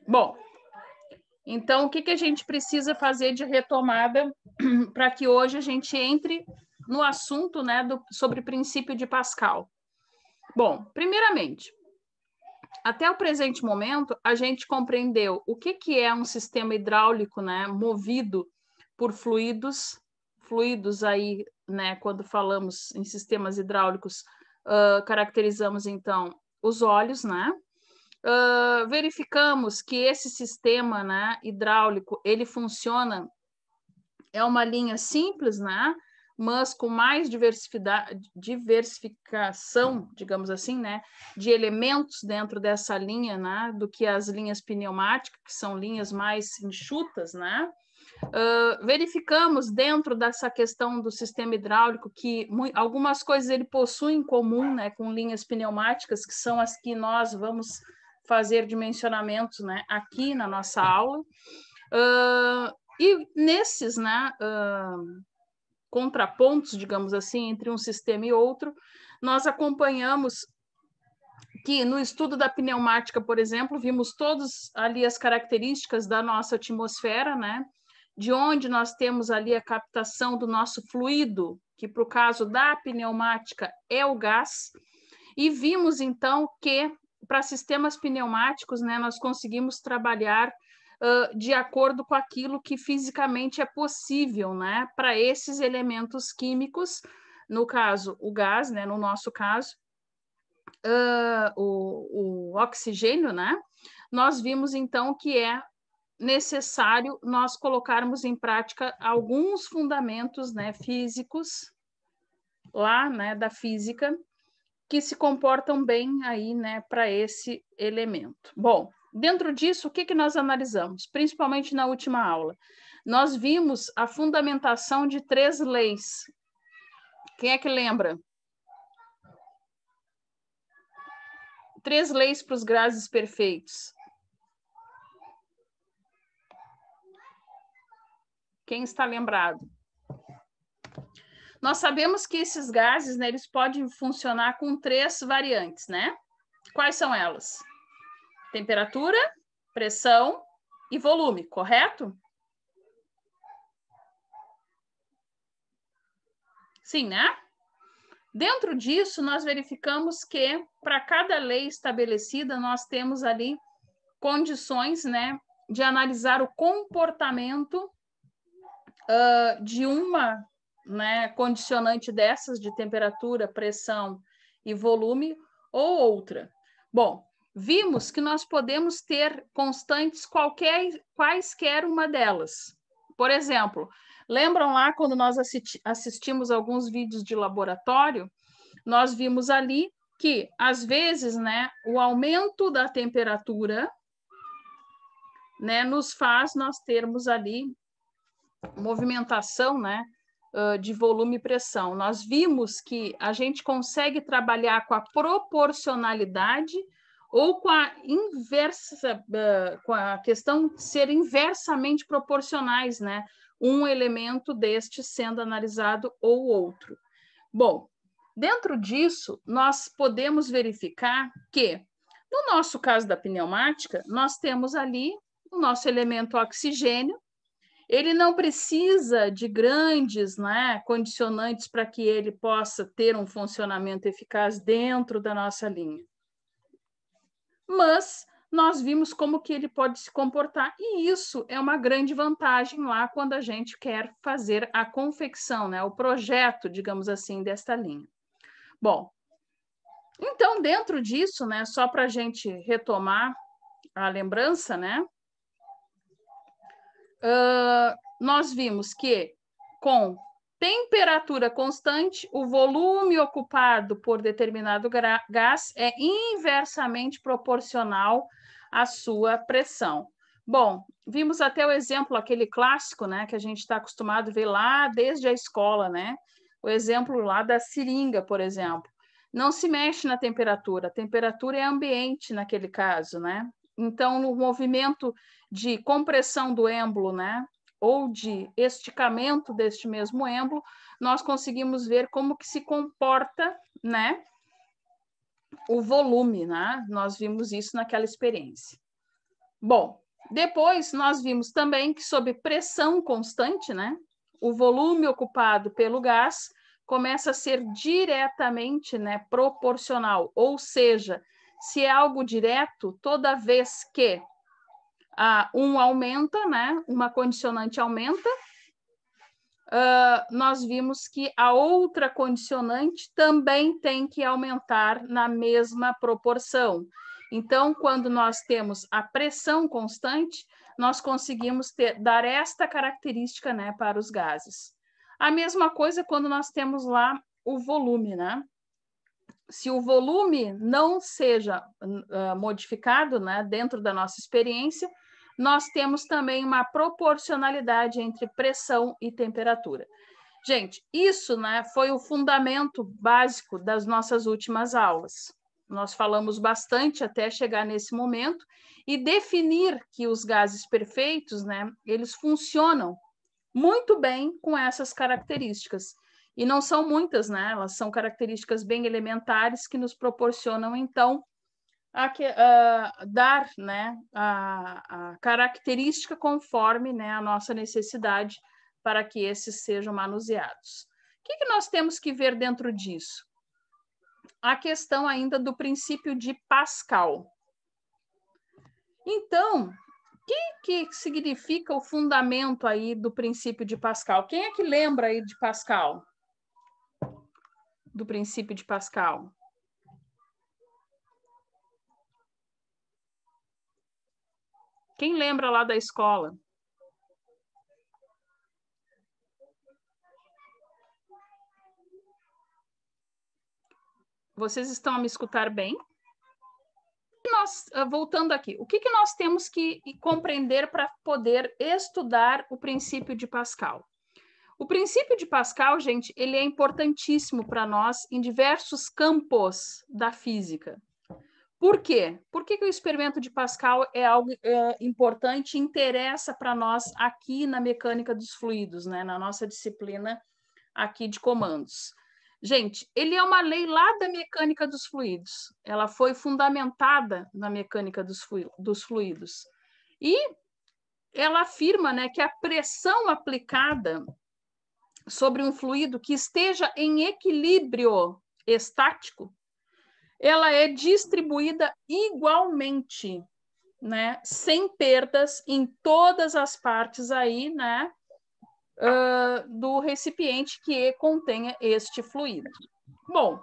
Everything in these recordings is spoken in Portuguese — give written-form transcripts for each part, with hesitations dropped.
Bom, então, o que a gente precisa fazer de retomada para que hoje a gente entre no assunto, né, sobre o princípio de Pascal? Bom, primeiramente, até o presente momento, a gente compreendeu o que é um sistema hidráulico, né, movido por fluidos aí, né, quando falamos em sistemas hidráulicos, caracterizamos, então, os óleos, né? Verificamos que esse sistema, né, hidráulico, ele funciona, é uma linha simples, né, mas com mais diversificação, digamos assim, né, de elementos dentro dessa linha, né, do que as linhas pneumáticas, que são linhas mais enxutas, né. Verificamos dentro dessa questão do sistema hidráulico que algumas coisas ele possui em comum, né, com linhas pneumáticas, que são as que nós vamos fazer dimensionamentos, né, aqui na nossa aula. E nesses, né, contrapontos, digamos assim, entre um sistema e outro, nós acompanhamos que no estudo da pneumática, por exemplo, vimos todas ali as características da nossa atmosfera, né, de onde nós temos ali a captação do nosso fluido, que para o caso da pneumática é o gás, e vimos então que para sistemas pneumáticos, né, nós conseguimos trabalhar de acordo com aquilo que fisicamente é possível, né, para esses elementos químicos, no caso o gás, né, no nosso caso, o oxigênio, né, nós vimos então que é necessário nós colocarmos em prática alguns fundamentos, né, físicos lá, né, da física, que se comportam bem aí, né, para esse elemento. Bom, dentro disso, o que nós analisamos? Principalmente na última aula. Nós vimos a fundamentação de 3 leis. Quem é que lembra? 3 leis para os gases perfeitos. Quem está lembrado? Nós sabemos que esses gases, né, eles podem funcionar com 3 variantes, né? Quais são elas? Temperatura, pressão e volume, correto? Sim, né? Dentro disso, nós verificamos que, para cada lei estabelecida, nós temos ali condições, né, de analisar o comportamento de uma, né, condicionante dessas, de temperatura, pressão e volume, ou outra. Bom, vimos que nós podemos ter constantes quaisquer uma delas. Por exemplo, lembram lá quando nós assistimos alguns vídeos de laboratório, nós vimos ali que, às vezes, né, o aumento da temperatura, né, nos faz nós termos ali movimentação, né, de volume e pressão. Nós vimos que a gente consegue trabalhar com a proporcionalidade ou com a inversa, com a questão de ser inversamente proporcionais, né? Um elemento deste sendo analisado ou outro. Bom, dentro disso, nós podemos verificar que, no nosso caso da pneumática, nós temos ali o nosso elemento oxigênio. Ele não precisa de grandes, né, condicionantes para que ele possa ter um funcionamento eficaz dentro da nossa linha. Mas nós vimos como que ele pode se comportar, e isso é uma grande vantagem lá quando a gente quer fazer a confecção, né, o projeto, digamos assim, desta linha. Bom, então, dentro disso, né, só para a gente retomar a lembrança, né, nós vimos que com temperatura constante, o volume ocupado por determinado gás é inversamente proporcional à sua pressão. Bom, vimos até o exemplo, aquele clássico, né, que a gente está acostumado a ver lá desde a escola, né? O exemplo lá da seringa, por exemplo. Não se mexe na temperatura, a temperatura é ambiente naquele caso, né? Então, no movimento de compressão do êmbolo, né, ou de esticamento deste mesmo êmbolo, nós conseguimos ver como que se comporta, né, o volume, né? Nós vimos isso naquela experiência. Bom, depois nós vimos também que sob pressão constante, né, o volume ocupado pelo gás começa a ser diretamente, né, proporcional, ou seja, se é algo direto, toda vez que um aumenta, né, uma condicionante aumenta, nós vimos que a outra condicionante também tem que aumentar na mesma proporção. Então, quando nós temos a pressão constante, nós conseguimos dar esta característica, né, para os gases. A mesma coisa quando nós temos lá o volume, né? Se o volume não seja modificado, né, dentro da nossa experiência, nós temos também uma proporcionalidade entre pressão e temperatura. Gente, isso, né, foi o fundamento básico das nossas últimas aulas. Nós falamos bastante até chegar nesse momento e definir que os gases perfeitos, né, eles funcionam muito bem com essas características. E não são muitas, né? Elas são características bem elementares que nos proporcionam, então, dar, né, a característica conforme, né, a nossa necessidade para que esses sejam manuseados. O que nós temos que ver dentro disso? A questão ainda do princípio de Pascal. Então, o que significa o fundamento aí do princípio de Pascal? Quem é que lembra aí de Pascal? Do princípio de Pascal? Quem lembra lá da escola? Vocês estão a me escutar bem? Voltando aqui, o que nós temos que compreender para poder estudar o princípio de Pascal? O princípio de Pascal, gente, ele é importantíssimo para nós em diversos campos da física. Por quê? Por que o experimento de Pascal é algo importante e interessa para nós aqui na mecânica dos fluidos, né? Na nossa disciplina aqui de comandos? Gente, ele é uma lei lá da mecânica dos fluidos. Ela foi fundamentada na mecânica dos fluidos. E ela afirma, né, que a pressão aplicada sobre um fluido que esteja em equilíbrio estático, ela é distribuída igualmente, né, sem perdas em todas as partes aí, né, do recipiente que contenha este fluido. Bom,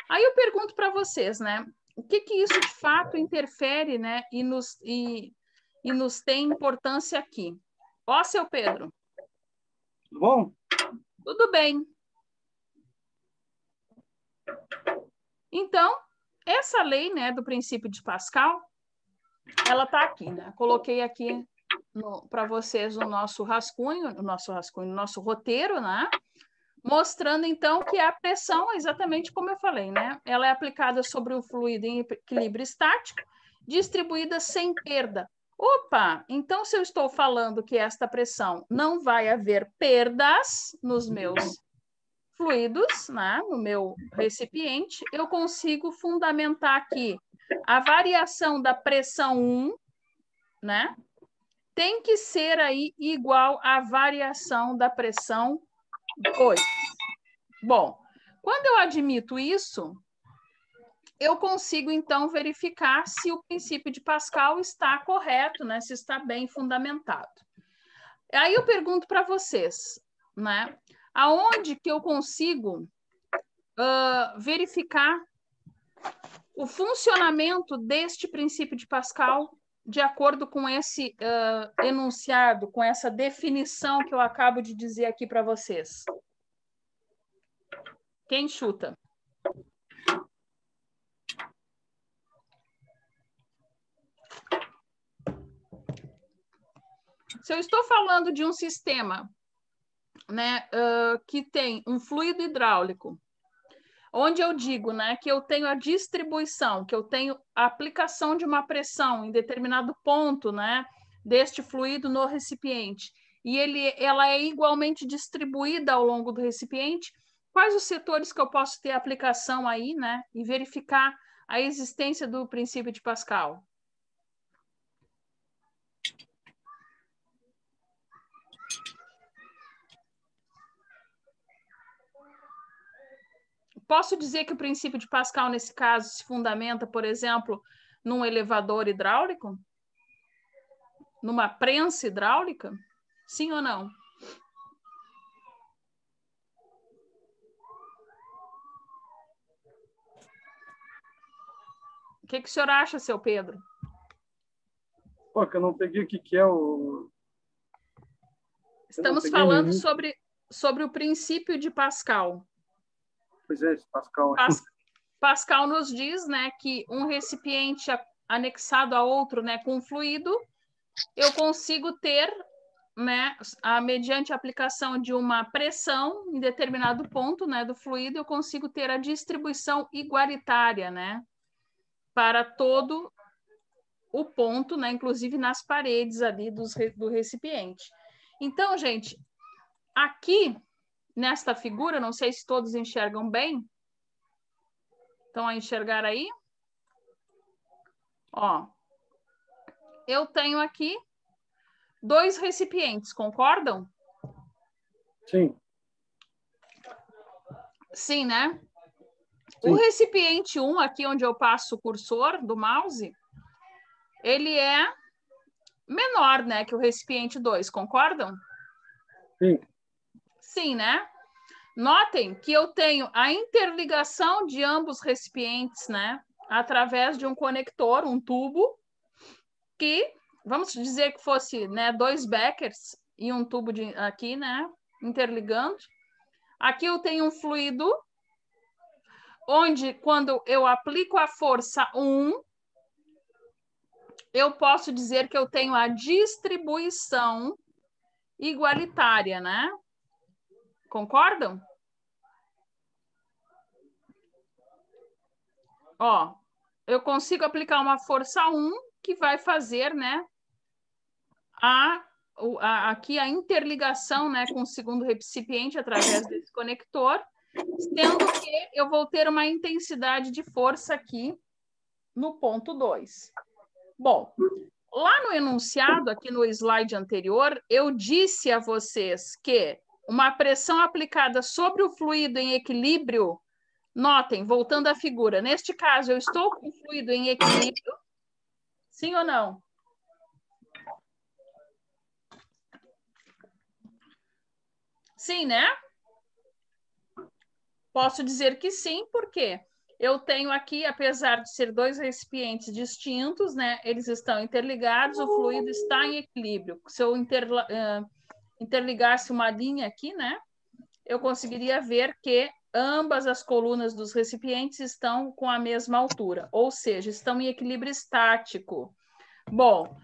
aí eu pergunto para vocês, né, o que isso de fato interfere, né, e nos tem importância aqui. Ó, seu Pedro. Tudo bom? Tudo bem. Então, essa lei, né, do princípio de Pascal, ela está aqui, né? Coloquei aqui para vocês o nosso rascunho, o nosso roteiro, né? Mostrando, então, que a pressão, exatamente como eu falei, né? Ela é aplicada sobre o fluido em equilíbrio estático, distribuída sem perda. Opa! Então, se eu estou falando que esta pressão não vai haver perdas nos meus fluidos, né, no meu recipiente, eu consigo fundamentar aqui a variação da pressão 1, né, tem que ser aí igual à variação da pressão 2. Bom, quando eu admito isso, eu consigo, então, verificar se o princípio de Pascal está correto, né, se está bem fundamentado. Aí eu pergunto para vocês, né, aonde que eu consigo verificar o funcionamento deste princípio de Pascal de acordo com esse enunciado, com essa definição que eu acabo de dizer aqui para vocês? Quem chuta? Se eu estou falando de um sistema, né, que tem um fluido hidráulico, onde eu digo, né, que eu tenho a distribuição, que eu tenho a aplicação de uma pressão em determinado ponto, né, deste fluido no recipiente, e ela é igualmente distribuída ao longo do recipiente, quais os setores que eu posso ter aplicação aí, né, e verificar a existência do princípio de Pascal? posso dizer que o princípio de Pascal, nesse caso, se fundamenta, por exemplo, num elevador hidráulico? Numa prensa hidráulica? Sim ou não? O que o senhor acha, seu Pedro? Pô, que eu não peguei o que é o... Estamos falando sobre o princípio de Pascal. Pois é, Pascal. Pascal nos diz, né, que um recipiente anexado a outro, né, com fluido, eu consigo ter, né, mediante a aplicação de uma pressão em determinado ponto, né, do fluido, eu consigo ter a distribuição igualitária, né, para todo o ponto, né, inclusive nas paredes ali do recipiente. Então, gente, aqui nesta figura, não sei se todos enxergam bem. Estão a enxergar aí? Ó, eu tenho aqui 2 recipientes, concordam? Sim. Sim, né? Sim. O recipiente 1, aqui onde eu passo o cursor do mouse, ele é menor, né, que o recipiente 2, concordam? Sim. Sim, né? Notem que eu tenho a interligação de ambos recipientes, né, através de um conector, um tubo, que, vamos dizer que fosse, né, 2 beckers e um tubo aqui, né, interligando. Aqui eu tenho um fluido, onde quando eu aplico a força 1, eu posso dizer que eu tenho a distribuição igualitária, né? Concordam? Ó, eu consigo aplicar uma força 1 que vai fazer, né, aqui a interligação, né, com o segundo recipiente através desse conector, sendo que eu vou ter uma intensidade de força aqui no ponto 2. Bom, lá no enunciado, aqui no slide anterior, eu disse a vocês que uma pressão aplicada sobre o fluido em equilíbrio, notem, voltando à figura, neste caso, eu estou com o fluido em equilíbrio, sim ou não? Sim, né? Posso dizer que sim, porque eu tenho aqui, apesar de ser 2 recipientes distintos, né, eles estão interligados, o fluido está em equilíbrio. Se eu interligasse uma linha aqui, né, eu conseguiria ver que ambas as colunas dos recipientes estão com a mesma altura, ou seja, estão em equilíbrio estático. Bom,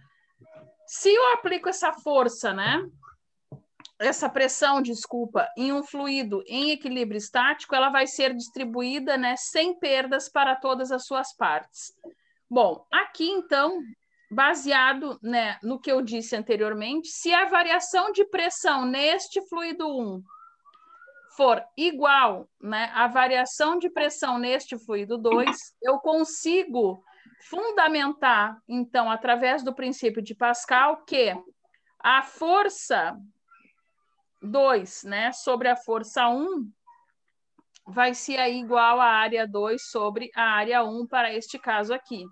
se eu aplico essa força, né, essa pressão, desculpa, em um fluido em equilíbrio estático, ela vai ser distribuída, né, sem perdas para todas as suas partes. Bom, aqui então, baseado, né, no que eu disse anteriormente, se a variação de pressão neste fluido 1 for igual, né, à variação de pressão neste fluido 2, eu consigo fundamentar, então, através do princípio de Pascal, que a força 2, né, sobre a força 1 vai ser aí igual à área 2 sobre a área 1 para este caso aqui.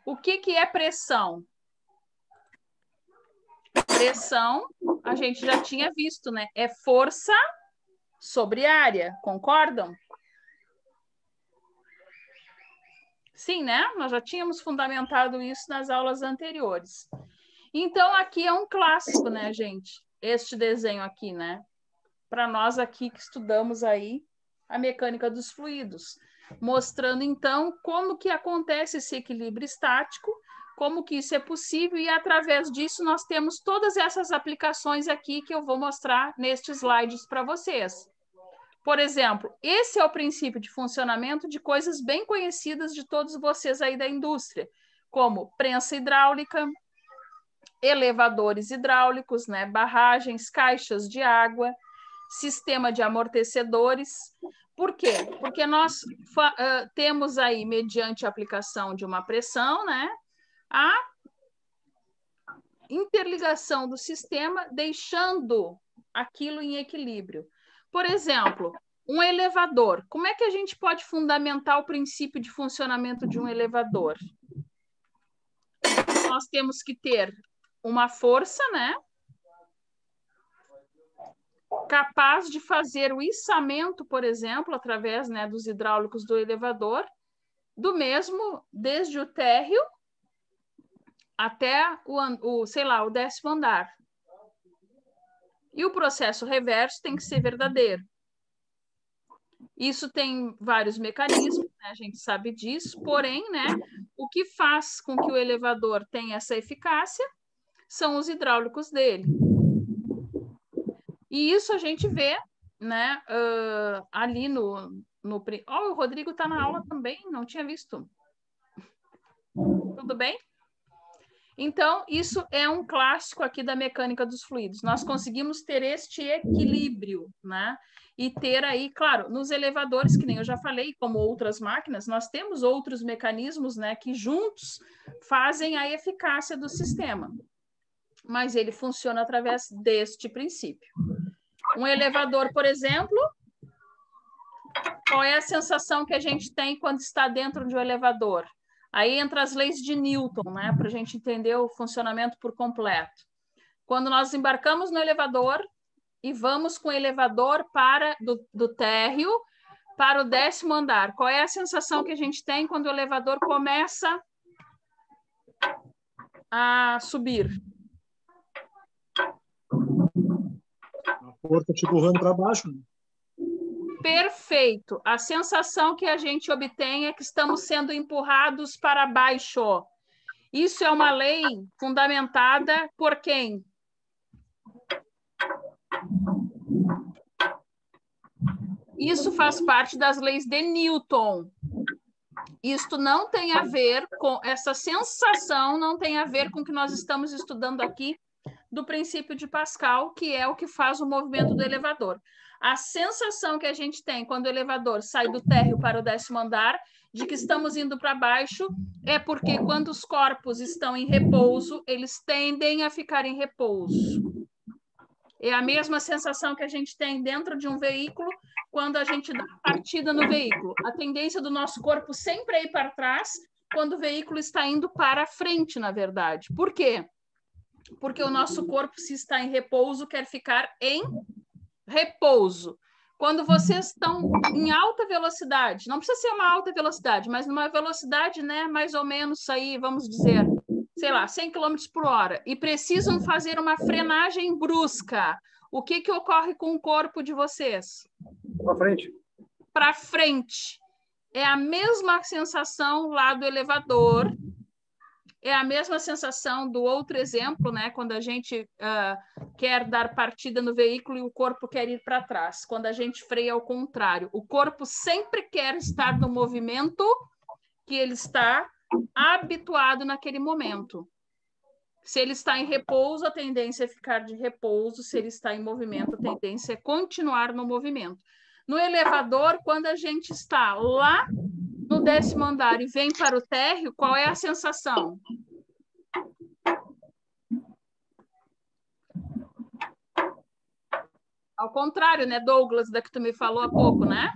O que é pressão? Pressão, a gente já tinha visto, né? É força sobre área, concordam? Sim, né? Nós já tínhamos fundamentado isso nas aulas anteriores. Então, aqui é um clássico, né, gente? Este desenho aqui, né? Para nós aqui que estudamos aí a mecânica dos fluidos, mostrando, então, como que acontece esse equilíbrio estático, como que isso é possível, e através disso nós temos todas essas aplicações aqui que eu vou mostrar nestes slides para vocês. Por exemplo, esse é o princípio de funcionamento de coisas bem conhecidas de todos vocês aí da indústria, como prensa hidráulica, elevadores hidráulicos, né, barragens, caixas de água, sistema de amortecedores. Por quê? Porque nós temos aí, mediante a aplicação de uma pressão, né, a interligação do sistema, deixando aquilo em equilíbrio. Por exemplo, um elevador. Como é que a gente pode fundamentar o princípio de funcionamento de um elevador? Nós temos que ter uma força, né? Capaz de fazer o içamento, por exemplo, através, né, dos hidráulicos do elevador, do mesmo, desde o térreo até sei lá, o 10º andar. E o processo reverso tem que ser verdadeiro. Isso tem vários mecanismos, né? A gente sabe disso, porém, né, o que faz com que o elevador tenha essa eficácia são os hidráulicos dele. E isso a gente vê, né, ali no... Oh, o Rodrigo está na aula também, não tinha visto. Tudo bem? Então, isso é um clássico aqui da mecânica dos fluidos. Nós conseguimos ter este equilíbrio, né? E ter aí, claro, nos elevadores, que nem eu já falei, como outras máquinas, nós temos outros mecanismos, né, que juntos fazem a eficácia do sistema. Mas ele funciona através deste princípio. Um elevador, por exemplo, qual é a sensação que a gente tem quando está dentro de um elevador? Aí entra as leis de Newton, né, para a gente entender o funcionamento por completo. Quando nós embarcamos no elevador e vamos com o elevador do térreo para o 10º andar, qual é a sensação que a gente tem quando o elevador começa a subir? A força te empurrando para baixo, né? Perfeito. A sensação que a gente obtém é que estamos sendo empurrados para baixo. Isso é uma lei fundamentada por quem? Isso faz parte das leis de Newton. Isto não tem a ver com essa sensação, não tem a ver com o que nós estamos estudando aqui do princípio de Pascal, que é o que faz o movimento do elevador. A sensação que a gente tem quando o elevador sai do térreo para o 10º andar, de que estamos indo para baixo, é porque quando os corpos estão em repouso, eles tendem a ficar em repouso. É a mesma sensação que a gente tem dentro de um veículo quando a gente dá partida no veículo. A tendência do nosso corpo sempre é ir para trás quando o veículo está indo para frente, na verdade. Por quê? Porque o nosso corpo, se está em repouso, quer ficar em repouso. Quando vocês estão em alta velocidade, não precisa ser uma alta velocidade, mas numa velocidade, né, mais ou menos aí, vamos dizer, sei lá, 100 km por hora, e precisam fazer uma frenagem brusca, o que que ocorre com o corpo de vocês? Para frente. Para frente. É a mesma sensação lá do elevador, é a mesma sensação do outro exemplo, né? Quando a gente quer dar partida no veículo e o corpo quer ir para trás. Quando a gente freia ao contrário. O corpo sempre quer estar no movimento que ele está habituado naquele momento. Se ele está em repouso, a tendência é ficar de repouso. Se ele está em movimento, a tendência é continuar no movimento. No elevador, quando a gente está lá no 10º andar e vem para o térreo, qual é a sensação? Ao contrário, né, Douglas, da que tu me falou há pouco, né?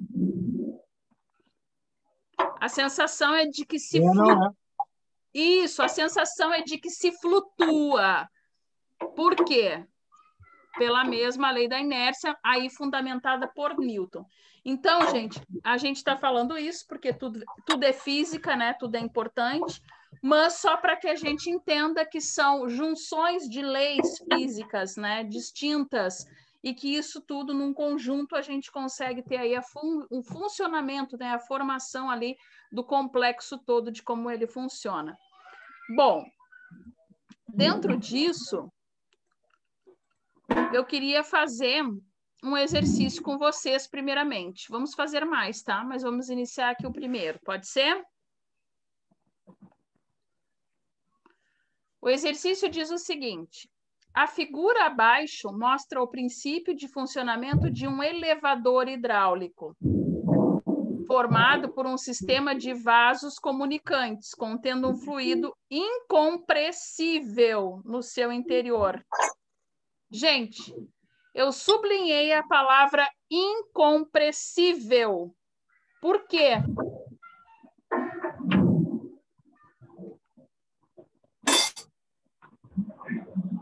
A sensação é de que se flutua. Isso, a sensação é de que se flutua. Por quê? Pela mesma lei da inércia, aí fundamentada por Newton. Então, gente, a gente está falando isso porque tudo é física, né? Tudo é importante, mas só para que a gente entenda que são junções de leis físicas, né? Distintas, e que isso tudo, num conjunto, a gente consegue ter aí o funcionamento, né? A formação ali do complexo todo de como ele funciona. Bom, dentro disso, eu queria fazer um exercício com vocês primeiramente. Vamos fazer mais, tá? Mas vamos iniciar aqui o primeiro, pode ser? O exercício diz o seguinte: a figura abaixo mostra o princípio de funcionamento de um elevador hidráulico, formado por um sistema de vasos comunicantes, contendo um fluido incompressível no seu interior. Gente, eu sublinhei a palavra incompressível. Por quê?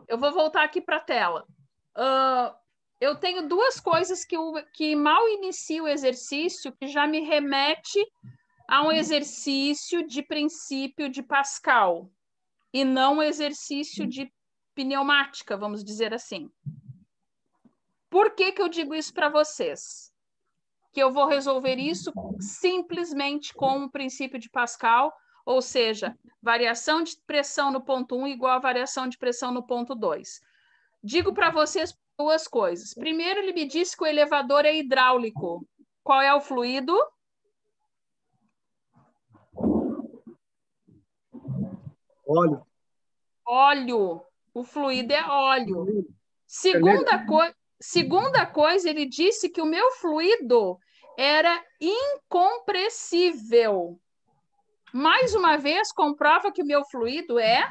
Eu vou voltar aqui para a tela. Eu tenho duas coisas que mal inicio o exercício, que já me remete a um exercício de princípio de Pascal, e não um exercício de pneumática, vamos dizer assim. Por que que eu digo isso para vocês? Que eu vou resolver isso simplesmente com o princípio de Pascal, ou seja, variação de pressão no ponto 1 igual a variação de pressão no ponto 2. Digo para vocês duas coisas. Primeiro, ele me disse que o elevador é hidráulico. Qual é o fluido? Óleo. Óleo. O fluido é óleo. Segunda coisa, ele disse que o meu fluido era incompressível. Mais uma vez, comprova que o meu fluido é...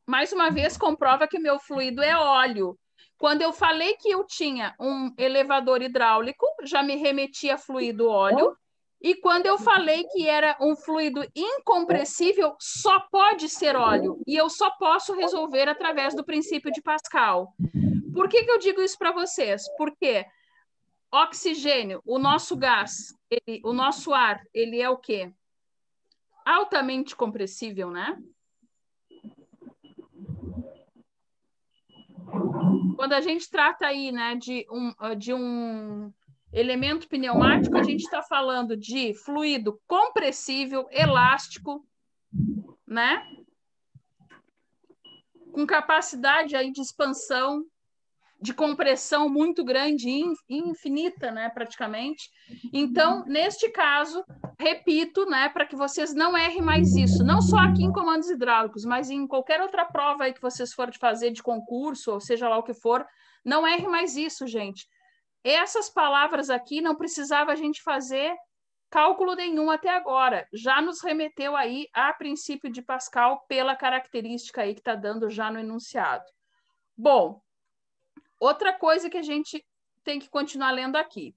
Mais uma vez, comprova que o meu fluido é óleo. Quando eu falei que eu tinha um elevador hidráulico, já me remetia a fluido óleo. E quando eu falei que era um fluido incompressível, só pode ser óleo. E eu só posso resolver através do princípio de Pascal. Por que que eu digo isso para vocês? Porque oxigênio, o nosso gás, o nosso ar, ele é o quê? Altamente compressível, né? Quando a gente trata aí, né, de um elemento pneumático, a gente está falando de fluido compressível, elástico, né? Com capacidade aí de expansão, de compressão muito grande, infinita, né, praticamente. Então, neste caso, repito, né, para que vocês não errem mais isso, não só aqui em comandos hidráulicos, mas em qualquer outra prova aí que vocês forem fazer de concurso, ou seja lá o que for, não erre mais isso, gente. Essas palavras aqui não precisava a gente fazer cálculo nenhum até agora. Já nos remeteu aí a princípio de Pascal pela característica aí que está dando já no enunciado. Bom, outra coisa que a gente tem que continuar lendo aqui.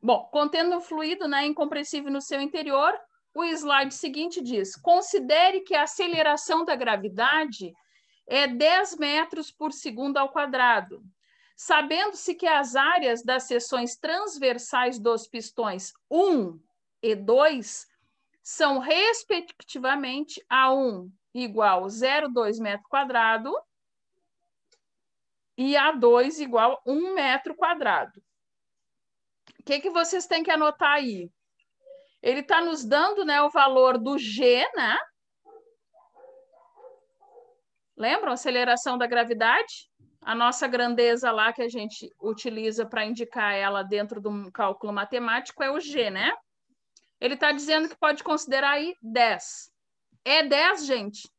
Bom, contendo o fluido, né, incompressível no seu interior, o slide seguinte diz: considere que a aceleração da gravidade é 10 metros por segundo ao quadrado. Sabendo-se que as áreas das seções transversais dos pistões 1 e 2 são, respectivamente, A1 igual a 0,2 metro quadrado e A2 igual a 1 metro quadrado. O que vocês têm que anotar aí? Ele está nos dando, né, o valor do G, né? Lembram a aceleração da gravidade? A nossa grandeza lá que a gente utiliza para indicar ela dentro de um cálculo matemático é o G, né? Ele está dizendo que pode considerar aí 10. É 10, gente?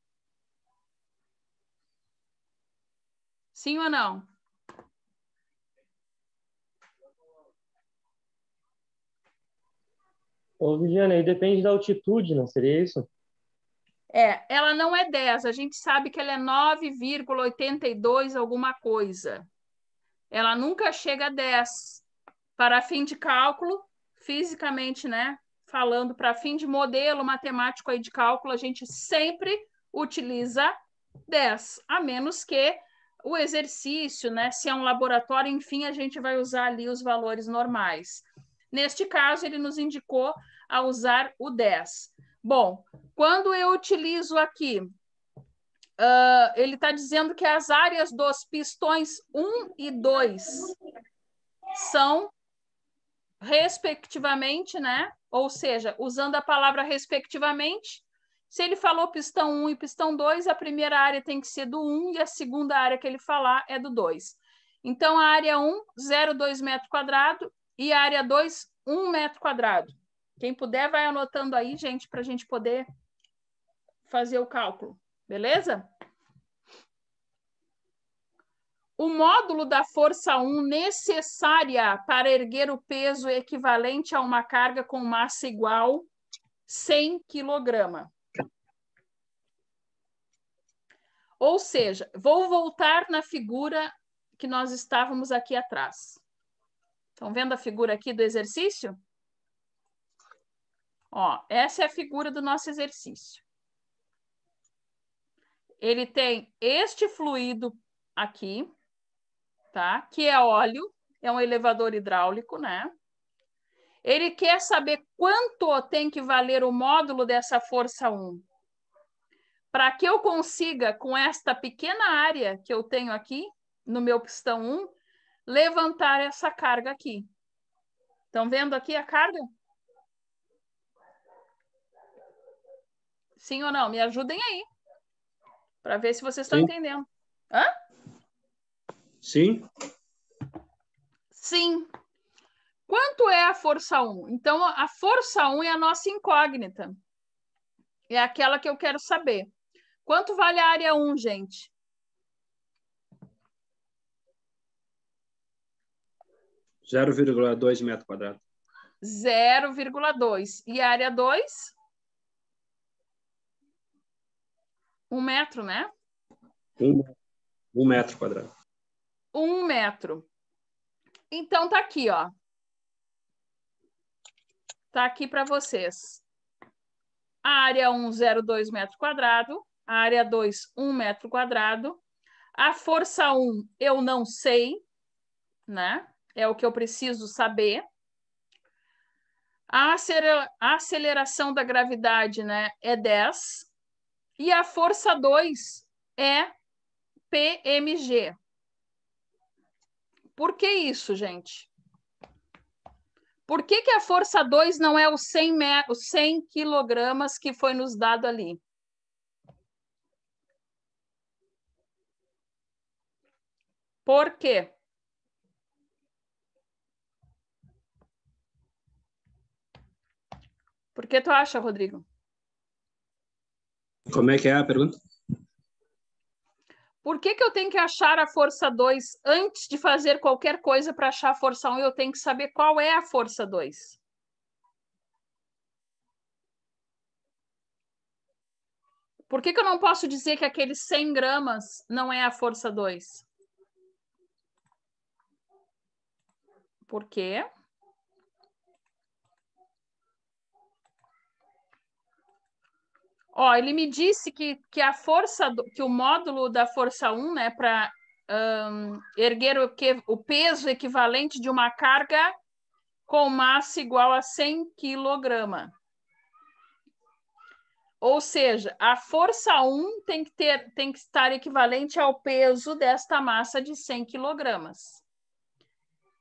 Sim ou não? Ô, Viviane, aí depende da altitude, não seria isso? Ela não é 10, a gente sabe que ela é 9,82 alguma coisa. Ela nunca chega a 10. Para fim de cálculo, fisicamente, né? Falando, para fim de modelo matemático aí de cálculo, a gente sempre utiliza 10, a menos que o exercício, né? Se é um laboratório, enfim, a gente vai usar ali os valores normais. Neste caso, ele nos indicou a usar o 10. Bom, quando eu utilizo aqui, ele está dizendo que as áreas dos pistões 1 e 2 são, respectivamente, né? Ou seja, usando a palavra respectivamente, se ele falou pistão 1 e pistão 2, a primeira área tem que ser do 1 e a segunda área que ele falar é do 2. Então, a área 1, 0,2 metro quadrado e a área 2, 1 metro quadrado. Quem puder, vai anotando aí, gente, para a gente poder fazer o cálculo. Beleza? O módulo da força 1 necessária para erguer o peso equivalente a uma carga com massa igual 100 quilograma. Ou seja, vou voltar na figura que nós estávamos aqui atrás. Estão vendo a figura aqui do exercício? Ó, essa é a figura do nosso exercício. Ele tem este fluido aqui, tá? Que é óleo, é um elevador hidráulico, né? Ele quer saber quanto tem que valer o módulo dessa força 1. Para que eu consiga, com esta pequena área que eu tenho aqui, no meu pistão 1, levantar essa carga aqui. Estão vendo aqui a carga? Sim ou não? Me ajudem aí. Para ver se vocês estão entendendo. Hã? Sim. Sim. Quanto é a força 1? Então, a força 1 é a nossa incógnita. É aquela que eu quero saber. Quanto vale a área 1, gente? Zero 0,2 metro quadrado. 0,2. E a área 2? 1 metro, né? 1 metro quadrado. 1 metro. Então, tá aqui, ó. Tá aqui para vocês. A área 1, 0,2 metro quadrado. A área 2, 1 metro quadrado. A força 1, eu não sei, né? É o que eu preciso saber. A aceleração da gravidade, né, é 10. E a força 2 é PMG. Por que isso, gente? Por que a força 2 não é os 100 quilogramas que foi nos dado ali? Por quê? Por que tu acha, Rodrigo? Como é que é a pergunta? Por que eu tenho que achar a força 2 antes de fazer qualquer coisa para achar a força 1? Eu tenho que saber qual é a força 2. Por que eu não posso dizer que aqueles 100 gramas não é a força 2? Por quê? Ó, ele me disse que a força, que o módulo da força 1, né, para erguer o peso equivalente de uma carga com massa igual a 100 kg. Ou seja, a força 1 tem que estar equivalente ao peso desta massa de 100 kg.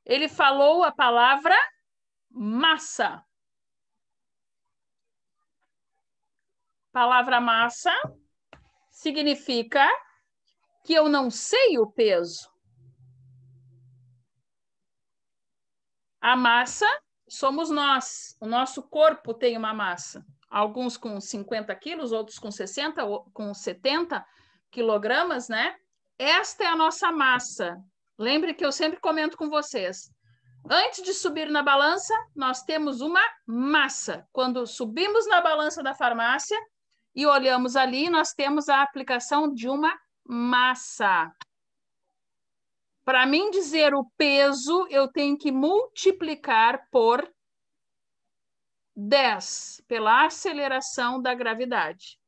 Ele falou a palavra massa. Palavra massa significa que eu não sei o peso. A massa somos nós. O nosso corpo tem uma massa. Alguns com 50 quilos, outros com 60, com 70 quilogramas, né? Esta é a nossa massa. Lembre que eu sempre comento com vocês. Antes de subir na balança, nós temos uma massa. Quando subimos na balança da farmácia e olhamos ali, nós temos a aplicação de uma massa. Para mim dizer o peso, eu tenho que multiplicar por 10, pela aceleração da gravidade.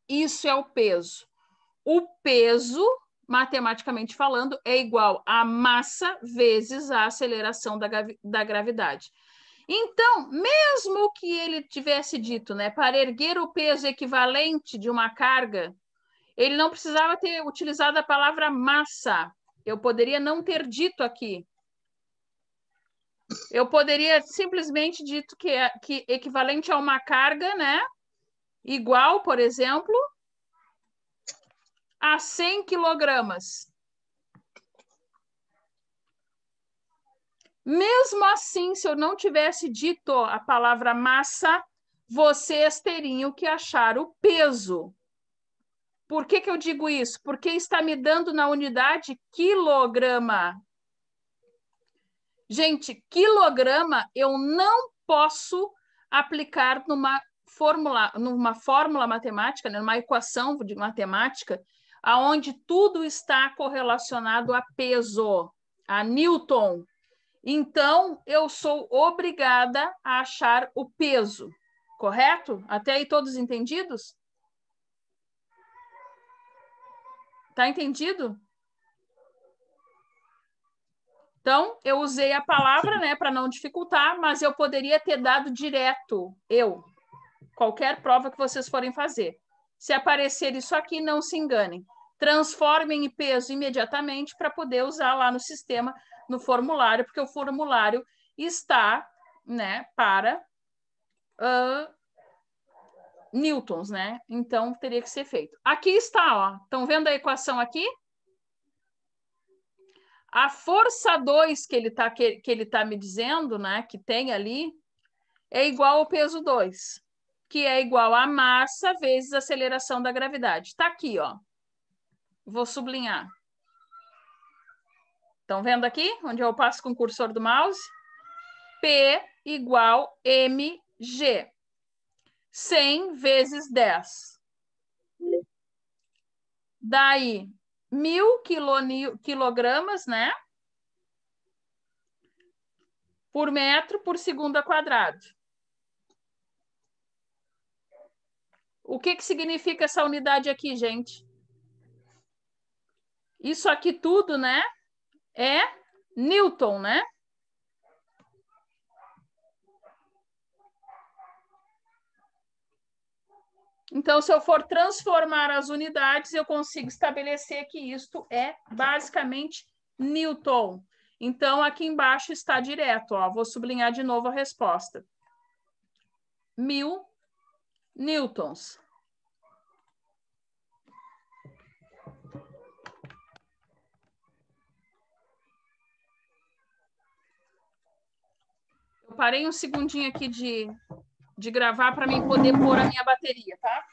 Isso é o peso. O peso, matematicamente falando, é igual a massa vezes a aceleração da gravidade. Então, mesmo que ele tivesse dito, né, para erguer o peso equivalente de uma carga, ele não precisava ter utilizado a palavra massa. Eu poderia não ter dito aqui. Eu poderia simplesmente dito que é equivalente a uma carga, né? Igual, por exemplo, a 100 quilogramas. Mesmo assim, se eu não tivesse dito a palavra massa, vocês teriam que achar o peso. Por que eu digo isso? Porque está me dando na unidade quilograma. Gente, quilograma eu não posso aplicar numa fórmula matemática, né, numa equação de matemática, aonde tudo está correlacionado a peso, a Newton. Então, eu sou obrigada a achar o peso, correto? Até aí todos entendidos? Tá entendido? Então, eu usei a palavra, né, para não dificultar, mas eu poderia ter dado direto, qualquer prova que vocês forem fazer. Se aparecer isso aqui, não se enganem. Transformem em peso imediatamente para poder usar lá no sistema, no formulário, porque o formulário está, né, para newtons, né? Então, teria que ser feito. Aqui está, ó. Estão vendo a equação aqui? A força 2 que ele tá me dizendo, né, que tem ali, é igual ao peso 2, que é igual a massa vezes a aceleração da gravidade. Está aqui, ó. Vou sublinhar. Estão vendo aqui, onde eu passo com o cursor do mouse? P igual mg. 100 vezes 10. Daí, 1.000 quilogramas, né? Por metro por segundo ao quadrado. O que significa essa unidade aqui, gente? Isso aqui tudo, né? É Newton, né? Então, se eu for transformar as unidades, eu consigo estabelecer que isto é basicamente Newton. Então, aqui embaixo está direto, ó. Vou sublinhar de novo a resposta. 1.000 newtons. Eu parei um segundinho aqui de gravar para mim poder pôr a minha bateria, tá?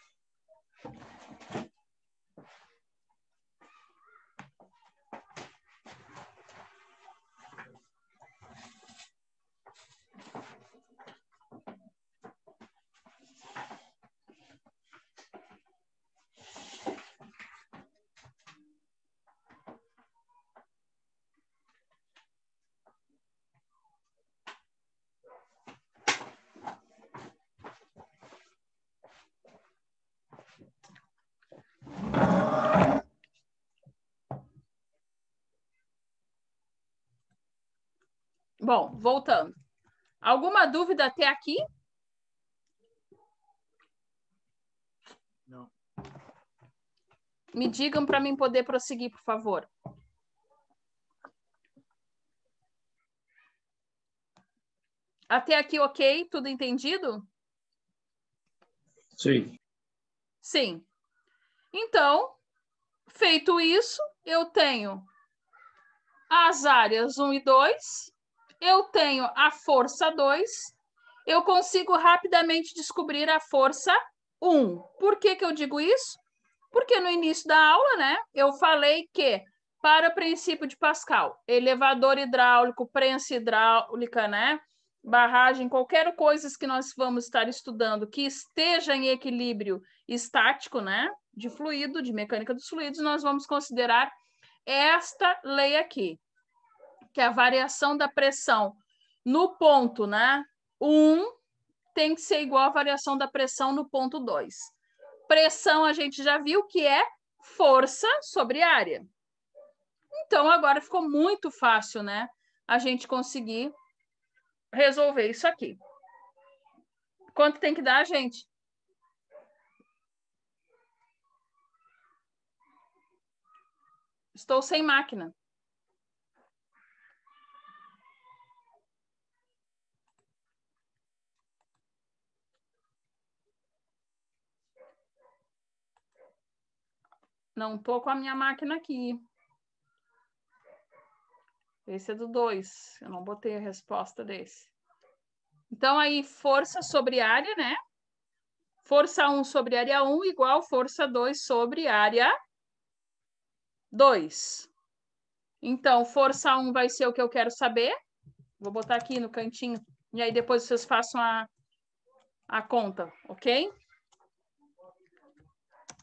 Bom, voltando. Alguma dúvida até aqui? Não. Me digam para mim poder prosseguir, por favor. Até aqui, ok? Tudo entendido? Sim. Sim. Então, feito isso, eu tenho as áreas 1 e 2, eu tenho a força 2, eu consigo rapidamente descobrir a força 1. Por que eu digo isso? Porque no início da aula, né, eu falei que para o princípio de Pascal, elevador hidráulico, prensa hidráulica, né, barragem, qualquer coisa que nós vamos estar estudando que esteja em equilíbrio estático, né, de fluido, de mecânica dos fluidos, nós vamos considerar esta lei aqui, que é a variação da pressão no ponto, né, 1 tem que ser igual à variação da pressão no ponto 2. Pressão a gente já viu que é força sobre área. Então, agora ficou muito fácil, né, a gente conseguir resolver isso aqui. Quanto tem que dar, gente? Estou sem máquina. Não estou com a minha máquina aqui. Esse é do 2. Eu não botei a resposta desse. Então, aí, força sobre área, né? Força 1 sobre área 1 igual força 2 sobre área 2. Então, força 1 vai ser o que eu quero saber. Vou botar aqui no cantinho. E aí, depois vocês façam a conta, ok?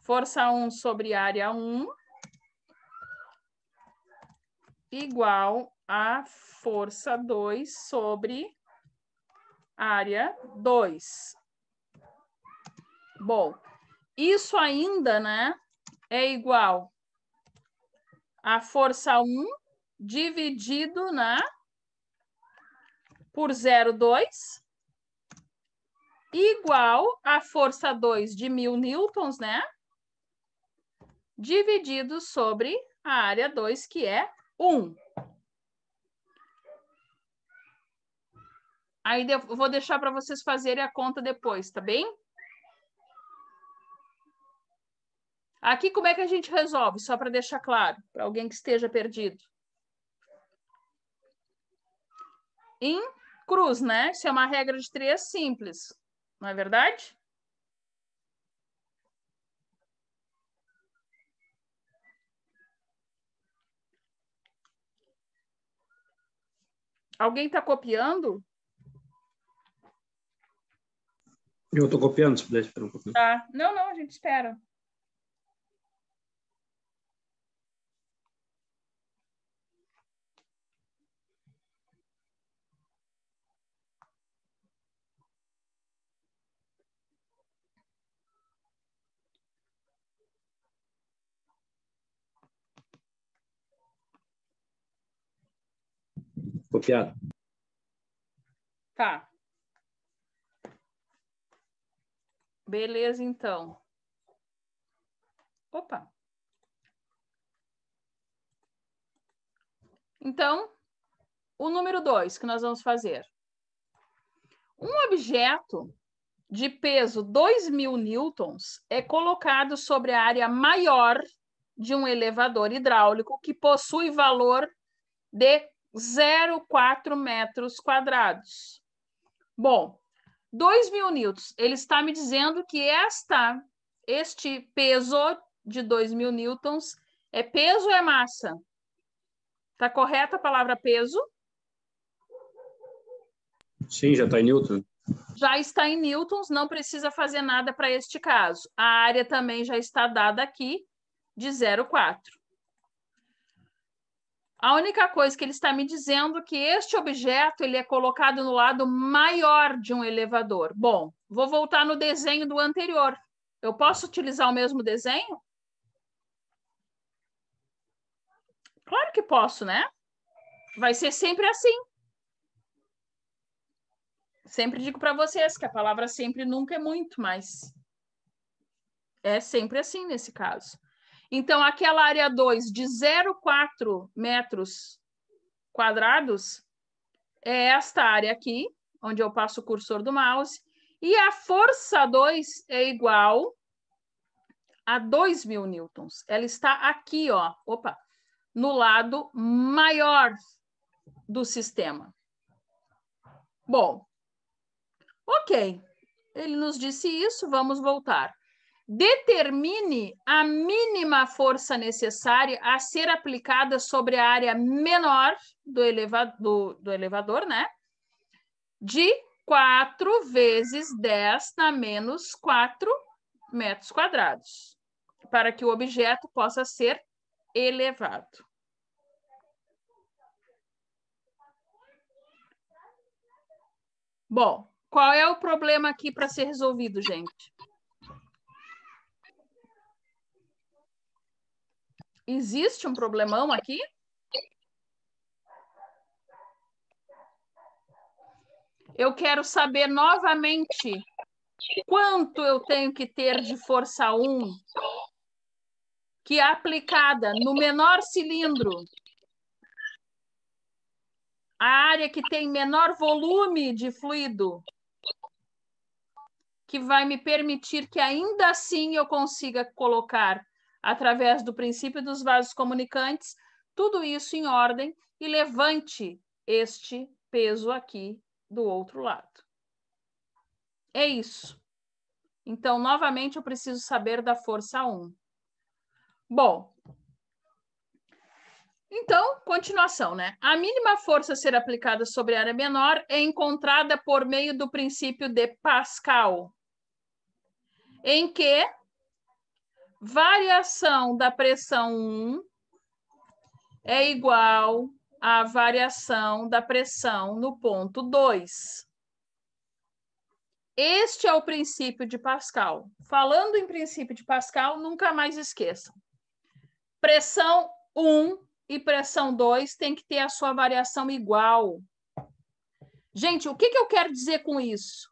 Força 1 sobre área 1 igual a força 2 sobre área 2. Bom, isso ainda, né, é igual a força 1 dividido, né, por 0,2 igual a força 2 de 1000 newtons, né, dividido sobre a área 2, que é 1. Aí eu vou deixar para vocês fazerem a conta depois, tá bem? Aqui, como é que a gente resolve? Só para deixar claro, para alguém que esteja perdido. Em cruz, né? Isso é uma regra de 3 simples, não é verdade? Alguém está copiando? Eu estou copiando, se puder esperar um pouquinho. Tá. Não, a gente espera. Copiado. Tá. Beleza, então. Opa. Então, o número 2 que nós vamos fazer. Um objeto de peso 2.000 newtons é colocado sobre a área maior de um elevador hidráulico que possui valor de 0,4 metros quadrados. Bom, 2.000 newtons, ele está me dizendo que este peso de 2.000 newtons é peso ou é massa? Está correta a palavra peso? Sim, já está em Newton. Já está em newtons, não precisa fazer nada para este caso. A área também já está dada aqui de 0,4. A única coisa que ele está me dizendo é que este objeto ele é colocado no lado maior de um elevador. Bom, vou voltar no desenho do anterior. Eu posso utilizar o mesmo desenho? Claro que posso, né? Vai ser sempre assim. Sempre digo para vocês que a palavra sempre nunca é muito, mas é sempre assim nesse caso. Então, aquela área 2 de 0,4 metros quadrados é esta área aqui, onde eu passo o cursor do mouse, e a força 2 é igual a 2.000 newtons. Ela está aqui, ó, no lado maior do sistema. Bom, ok. Ele nos disse isso, vamos voltar. Determine a mínima força necessária a ser aplicada sobre a área menor do elevador, né? De 4 vezes 10 na menos 4 metros quadrados, para que o objeto possa ser elevado. Bom, qual é o problema aqui para ser resolvido, gente? Existe um problemão aqui? Eu quero saber novamente quanto eu tenho que ter de força 1 que é aplicada no menor cilindro, a área que tem menor volume de fluido, que vai me permitir que ainda assim eu consiga colocar, através do princípio dos vasos comunicantes, tudo isso em ordem e levante este peso aqui do outro lado. É isso. Então, novamente, eu preciso saber da força 1. Bom, Então, continuação, né? A mínima força a ser aplicada sobre a área menor é encontrada por meio do princípio de Pascal, em que variação da pressão 1 é igual à variação da pressão no ponto 2. Este é o princípio de Pascal. Falando em princípio de Pascal, nunca mais esqueçam. Pressão 1 e pressão 2 tem que ter a sua variação igual. Gente, o que eu quero dizer com isso?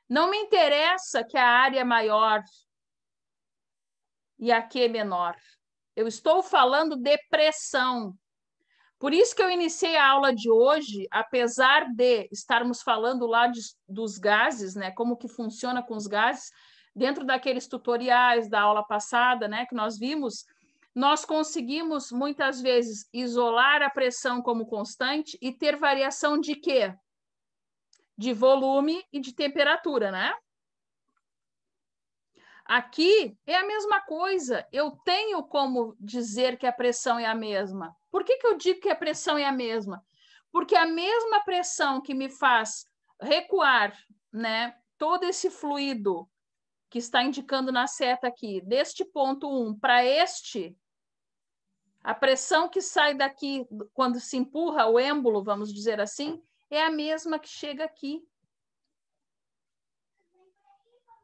Não me interessa que a área é maior e a Q é menor. Eu estou falando de pressão. Por isso que eu iniciei a aula de hoje, apesar de estarmos falando lá dos gases, né, como que funciona com os gases, dentro daqueles tutoriais da aula passada, né, que nós vimos, nós conseguimos muitas vezes isolar a pressão como constante e ter variação de quê? De volume e de temperatura, né? Aqui é a mesma coisa. Eu tenho como dizer que a pressão é a mesma. Por que eu digo que a pressão é a mesma? Porque a mesma pressão que me faz recuar, né, todo esse fluido que está indicando na seta aqui, deste ponto 1 para este, a pressão que sai daqui quando se empurra o êmbolo, vamos dizer assim, é a mesma que chega aqui.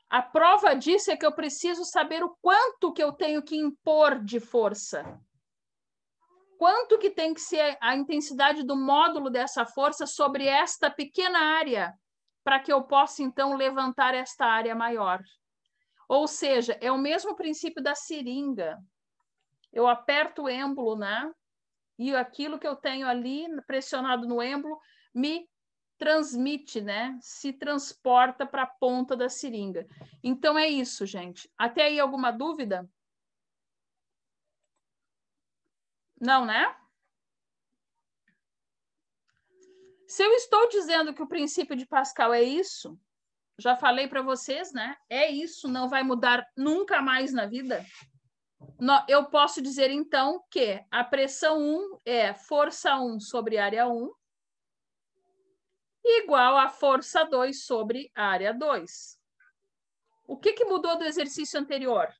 A prova disso é que eu preciso saber o quanto que eu tenho que impor de força. Quanto que tem que ser a intensidade do módulo dessa força sobre esta pequena área, para que eu possa, então, levantar esta área maior. Ou seja, é o mesmo princípio da seringa. Eu aperto o êmbolo, né? E aquilo que eu tenho ali pressionado no êmbolo me transmite, né? Se transporta para a ponta da seringa. Então é isso, gente. Até aí alguma dúvida? Não, né? Se eu estou dizendo que o princípio de Pascal é isso, já falei para vocês, né? É isso, não vai mudar nunca mais na vida. Eu posso dizer, então, que a pressão 1 é força 1 sobre área 1 igual a força 2 sobre área 2. O que mudou do exercício anterior?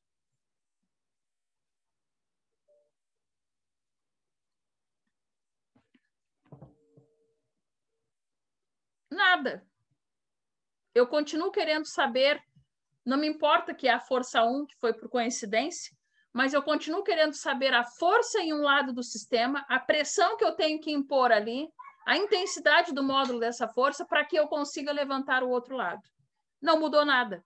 Nada. Eu continuo querendo saber, não me importa que é a força 1, que foi por coincidência, mas eu continuo querendo saber a força em um lado do sistema, a pressão que eu tenho que impor ali, a intensidade do módulo dessa força para que eu consiga levantar o outro lado. Não mudou nada.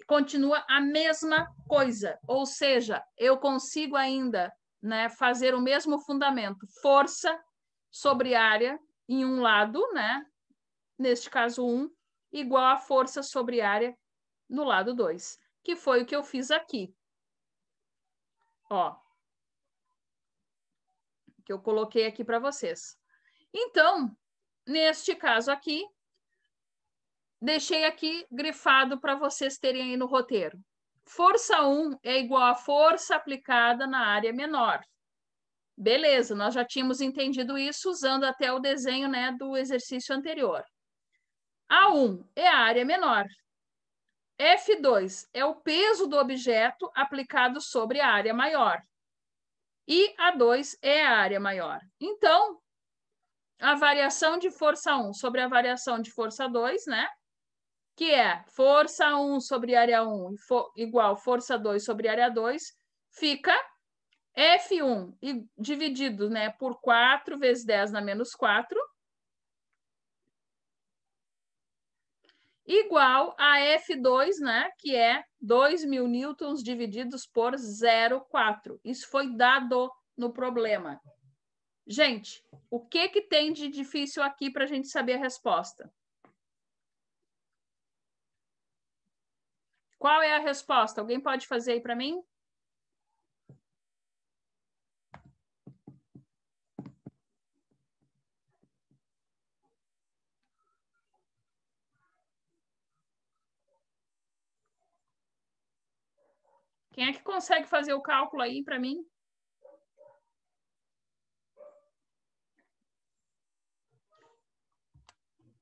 Continua a mesma coisa, ou seja, eu consigo ainda, né, fazer o mesmo fundamento, força sobre área em um lado, né, neste caso 1, igual a força sobre área no lado 2, que foi o que eu fiz aqui. Ó, que eu coloquei aqui para vocês. Então, neste caso aqui, deixei aqui grifado para vocês terem aí no roteiro. Força 1 é igual a força aplicada na área menor. Beleza, nós já tínhamos entendido isso usando até o desenho, né, do exercício anterior. A1 é a área menor. F2 é o peso do objeto aplicado sobre a área maior. E A2 é a área maior. Então, a variação de força 1 sobre a variação de força 2, né? Que é força 1 sobre área 1 igual força 2 sobre área 2, fica F1 dividido, né, por 4 vezes 10 na menos 4, igual a F2, né, que é 2.000 newtons divididos por 0,4. Isso foi dado no problema. Gente, o que tem de difícil aqui para a gente saber a resposta? Qual é a resposta? Alguém pode fazer aí para mim? Quem é que consegue fazer o cálculo aí para mim?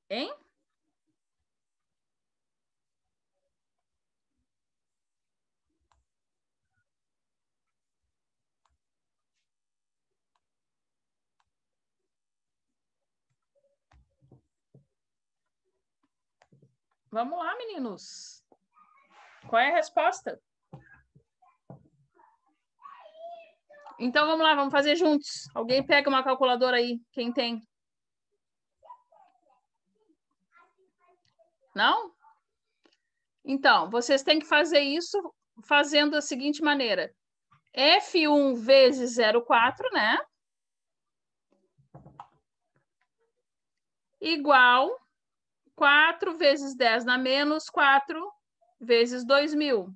Hein? Vamos lá, meninos. Qual é a resposta? Então, vamos lá, vamos fazer juntos. Alguém pega uma calculadora aí, quem tem? Não? Então, vocês têm que fazer isso fazendo da seguinte maneira. F1 vezes 0,4, né? Igual 4 vezes 10 na menos 4 vezes 2.000.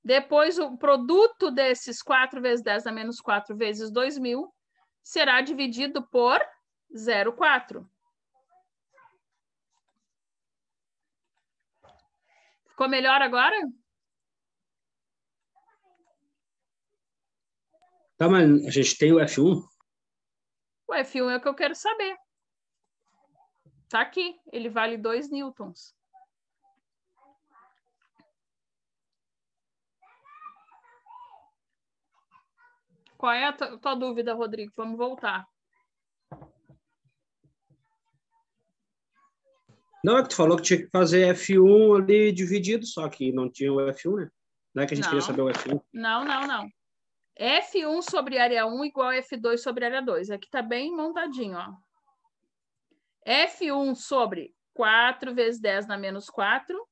Depois, o produto desses 4 vezes 10 na menos 4 vezes 2.000 será dividido por 0,4. Ficou melhor agora? Tá, mas a gente tem o F1? O F1 é o que eu quero saber. Tá aqui, ele vale 2 newtons. Qual é a tua dúvida, Rodrigo? Vamos voltar. Não, é que tu falou que tinha que fazer F1 ali dividido, só que não tinha o F1, né? Não é que a gente queria saber o F1. Não, não, não. F1 sobre área 1 igual a F2 sobre área 2. Aqui tá bem montadinho, ó. F1 sobre 4 vezes 10 na menos 4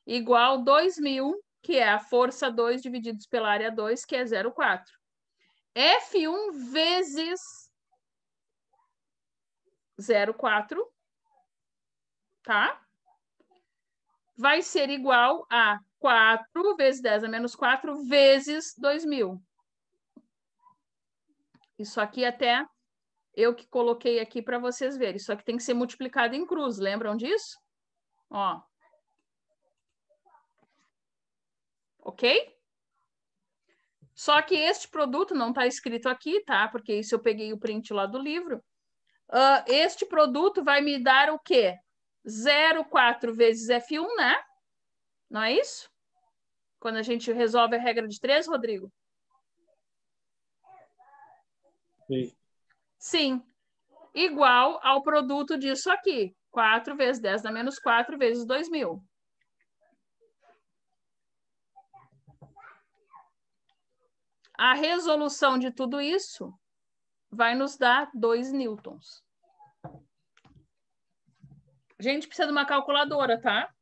igual 2.000, que é a força 2 divididos pela área 2, que é 0,4. F1 vezes 0,4, tá? Vai ser igual a 4 vezes 10 a menos 4 vezes 2.000. Isso aqui até eu que coloquei aqui para vocês verem. Isso aqui tem que ser multiplicado em cruz. Lembram disso? Ó. Ok? Só que este produto não está escrito aqui, tá? Porque isso eu peguei o print lá do livro. Este produto vai me dar o quê? 0,4 vezes F1, né? Não é isso? Quando a gente resolve a regra de 3, Rodrigo? Sim. Sim. Igual ao produto disso aqui. 4 vezes 10 na menos 4 vezes 2.000. A resolução de tudo isso vai nos dar 2 newtons. A gente precisa de uma calculadora, tá?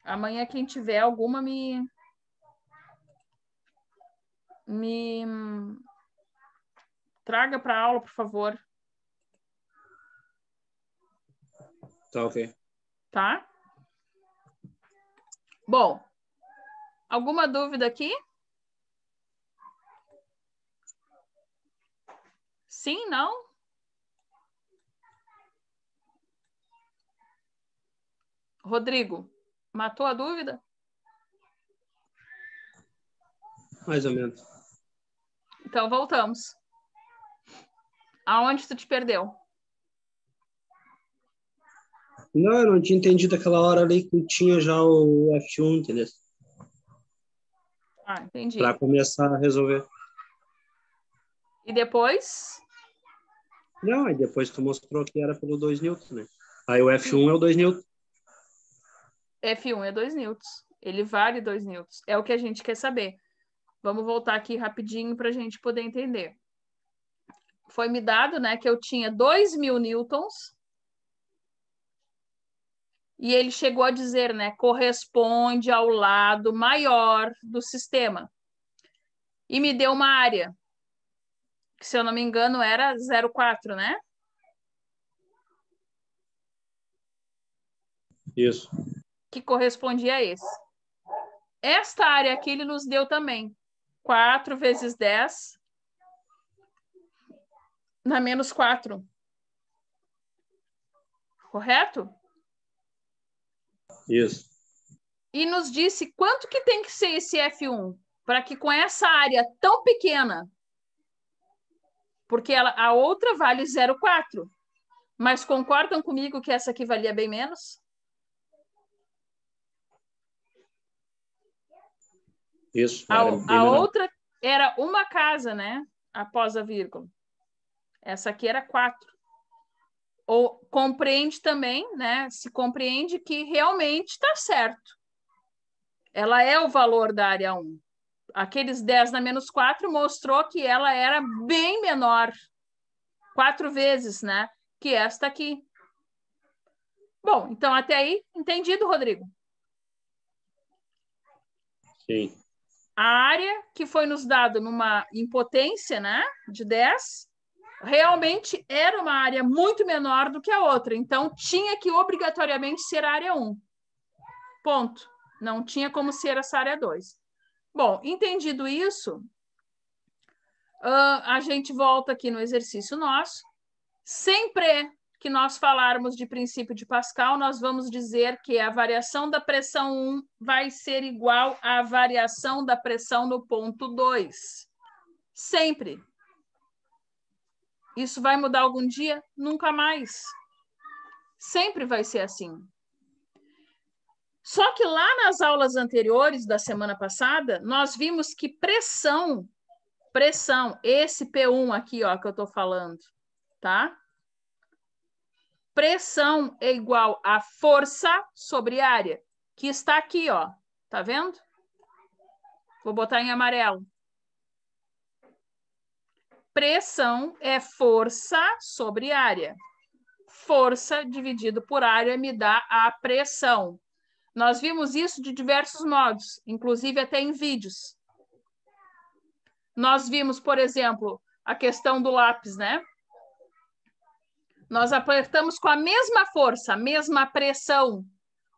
Amanhã, quem tiver alguma, me traga para aula, por favor. Tá, ok. Tá? Bom, alguma dúvida aqui? Sim, não? Rodrigo, matou a dúvida? Mais ou menos. Então, voltamos. Aonde tu te perdeu? Não, eu não tinha entendido aquela hora ali que tinha já o F1, entendeu? Ah, entendi. Para começar a resolver. E depois? Não, aí depois tu mostrou que era pelo 2 newtons, né? Aí o F1 é o 2 newtons. F1 é 2 newtons. Ele vale 2 newtons. É o que a gente quer saber. Vamos voltar aqui rapidinho para a gente poder entender. Foi me dado, né, que eu tinha 2.000 newtons. E ele chegou a dizer, né, corresponde ao lado maior do sistema. E me deu uma área, que se eu não me engano era 0,4, né? Isso. Que correspondia a esse. Esta área aqui ele nos deu também. 4 vezes 10 na menos 4. Correto? Isso. E nos disse quanto que tem que ser esse F1 para que com essa área tão pequena, porque a outra vale 0,4, mas concordam comigo que essa aqui valia bem menos? Isso. A outra era uma casa, né? Após a vírgula. Essa aqui era 4. Ou compreende também, né? Se compreende que realmente está certo. Ela é o valor da área 1. Aqueles 10 na menos 4 mostrou que ela era bem menor. 4 vezes, né? Que esta aqui. Bom, então até aí, entendido, Rodrigo? Sim. A área que foi nos dado numa impotência, né? De 10, realmente era uma área muito menor do que a outra. Então, tinha que obrigatoriamente ser a área 1. Ponto. Não tinha como ser essa área 2. Bom, entendido isso, a gente volta aqui no exercício nosso. Sempre que nós falarmos de princípio de Pascal, nós vamos dizer que a variação da pressão 1 vai ser igual à variação da pressão no ponto 2. Sempre. Isso vai mudar algum dia? Nunca mais. Sempre vai ser assim. Só que lá nas aulas anteriores da semana passada, nós vimos que pressão, esse P1 aqui, ó, que eu estou falando, tá? Pressão é igual a força sobre área, que está aqui, ó. Tá vendo? Vou botar em amarelo. Pressão é força sobre área. Força dividido por área me dá a pressão. Nós vimos isso de diversos modos, inclusive até em vídeos. Nós vimos, por exemplo, a questão do lápis, né? Nós apertamos com a mesma força, a mesma pressão,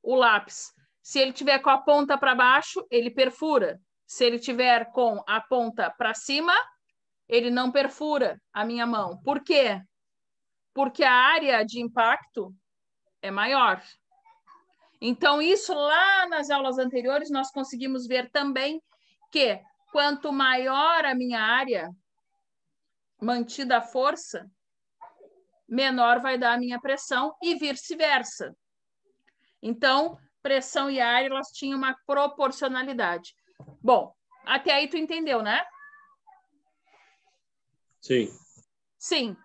o lápis. Se ele tiver com a ponta para baixo, ele perfura. Se ele tiver com a ponta para cima, ele não perfura a minha mão. Por quê? Porque a área de impacto é maior. Então, isso lá nas aulas anteriores, nós conseguimos ver também que quanto maior a minha área, mantida a força, menor vai dar a minha pressão e vice-versa. Então, pressão e área, elas tinham uma proporcionalidade. Bom, até aí tu entendeu, né? Sim. Sim.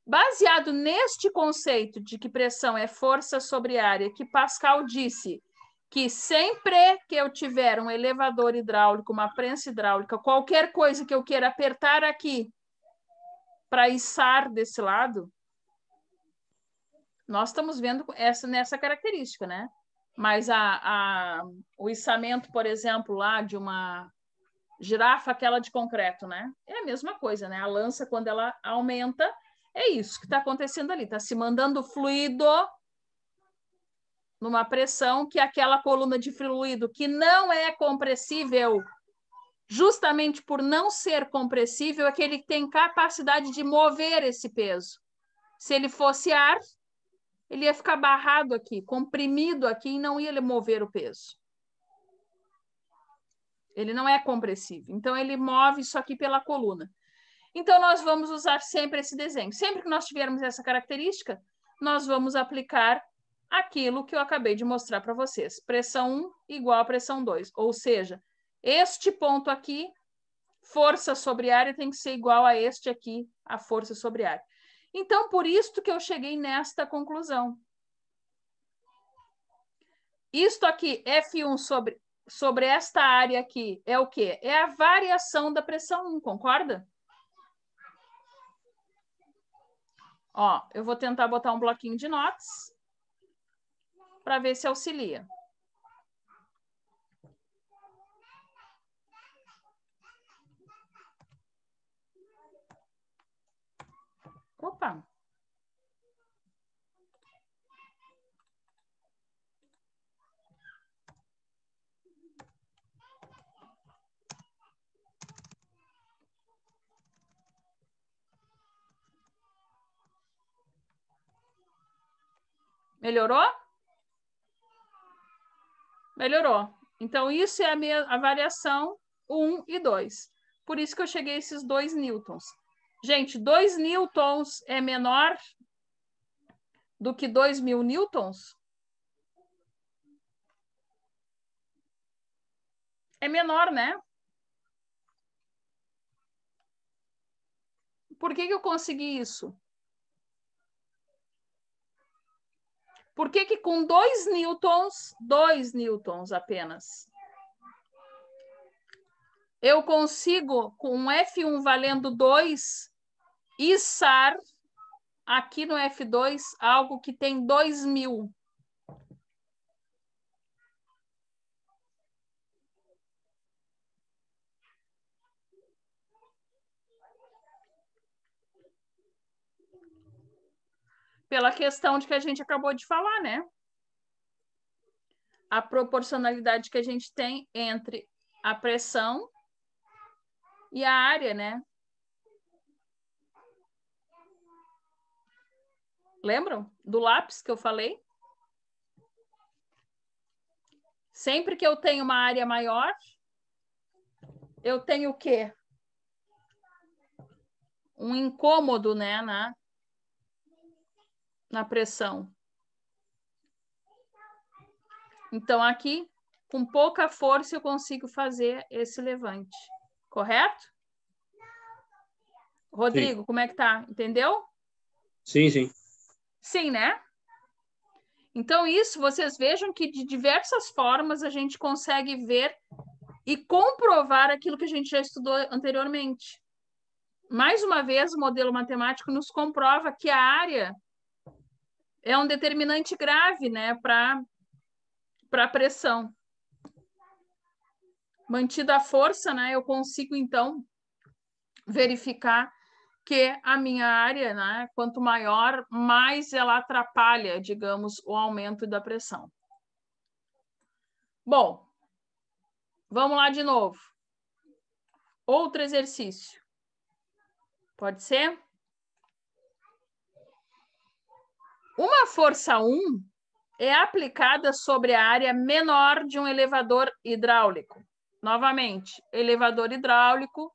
Baseado neste conceito de que pressão é força sobre área, que Pascal disse que sempre que eu tiver um elevador hidráulico, uma prensa hidráulica, qualquer coisa que eu queira apertar aqui para içar desse lado, nós estamos vendo nessa característica, né? Mas o içamento, por exemplo, lá de uma girafa, aquela de concreto, né? É a mesma coisa, né? A lança, quando ela aumenta, é isso que está acontecendo ali. Está se mandando fluido numa pressão que aquela coluna de fluido que não é compressível, justamente por não ser compressível, é que ele tem capacidade de mover esse peso. Se ele fosse ar, ele ia ficar barrado aqui, comprimido aqui e não ia mover o peso. Ele não é compressível. Então, ele move isso aqui pela coluna. Então, nós vamos usar sempre esse desenho. Sempre que nós tivermos essa característica, nós vamos aplicar aquilo que eu acabei de mostrar para vocês. Pressão 1 igual a pressão 2. Ou seja, este ponto aqui, força sobre área, tem que ser igual a este aqui, a força sobre área. Então, por isso que eu cheguei nesta conclusão. Isto aqui, F1 sobre esta área aqui, é o quê? É a variação da pressão 1, concorda? Ó, eu vou tentar botar um bloquinho de notas para ver se auxilia. Opa! Melhorou? Melhorou. Então, isso é a variação 1 e 2. Por isso que eu cheguei a esses 2 newtons. Gente, 2 newtons é menor do que 2.000 newtons? É menor, né? Por que eu consegui isso? Por que com 2 newtons apenas, eu consigo, com um F1 valendo 2, içar aqui no F2 algo que tem 2.000? Pela questão de que a gente acabou de falar, né? A proporcionalidade que a gente tem entre a pressão e a área, né? Lembram do lápis que eu falei? Sempre que eu tenho uma área maior, eu tenho o quê? Um incômodo, né, na pressão. Então, aqui, com pouca força, eu consigo fazer esse levante. Correto? Rodrigo, como é que tá? Entendeu? Sim, sim. Sim, né? Então, isso, vocês vejam que de diversas formas a gente consegue ver e comprovar aquilo que a gente já estudou anteriormente. Mais uma vez, o modelo matemático nos comprova que a área é um determinante grave, né, para a pressão. Mantida a força, né, eu consigo, então, verificar que a minha área, né, quanto maior, mais ela atrapalha, digamos, o aumento da pressão. Bom, vamos lá de novo. Outro exercício. Pode ser? Uma força 1 é aplicada sobre a área menor de um elevador hidráulico. Novamente, elevador hidráulico,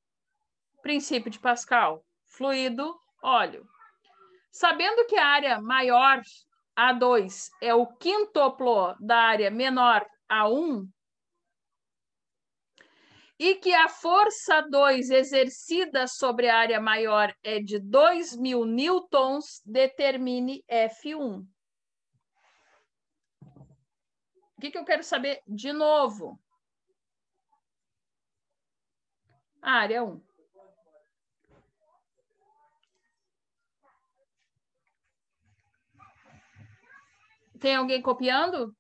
princípio de Pascal, fluido, óleo. Sabendo que a área maior, A2, é o quíntuplo da área menor, A1, e que a força 2 exercida sobre a área maior é de 2.000 newtons, determine F1. O que eu quero saber de novo? A área 1. Tem alguém copiando?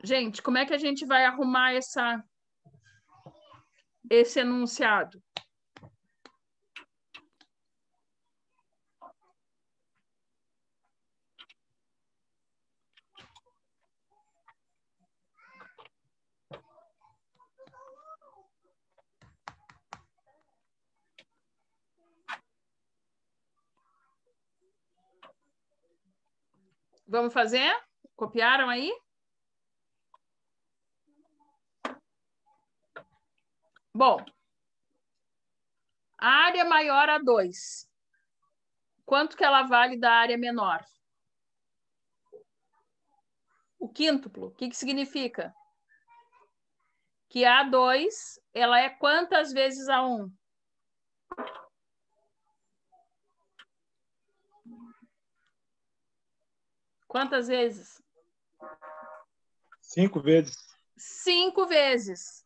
Gente, como é que a gente vai arrumar esse enunciado? Vamos fazer? Copiaram aí? Bom, a área maior A2. Quanto que ela vale da área menor? O quíntuplo. O que significa? Que a A2, ela é quantas vezes A1? Quantas vezes? 5 vezes. 5 vezes.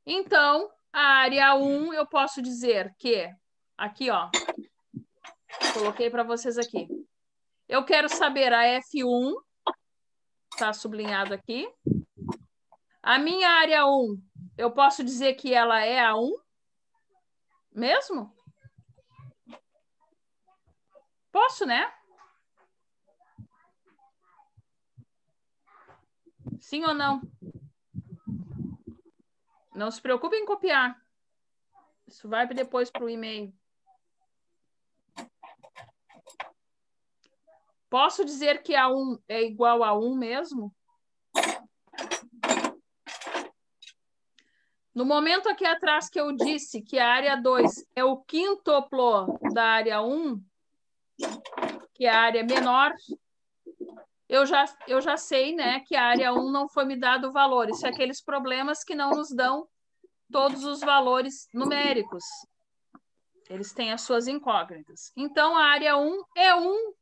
Então, a área 1, eu posso dizer que... Aqui, ó. Coloquei para vocês aqui. Eu quero saber a F1. Está sublinhado aqui. A minha área 1, eu posso dizer que ela é a 1? Mesmo? Posso, né? Sim ou não? Não se preocupe em copiar. Isso vai depois para o e-mail. Posso dizer que A1 é igual a 1 mesmo? No momento aqui atrás que eu disse que a área 2 é o quíntuplo da área 1, que é a área menor, eu já sei, né, que a área 1 não foi me dado o valor. Isso é aqueles problemas que não nos dão todos os valores numéricos. Eles têm as suas incógnitas. Então, a área 1 é 1.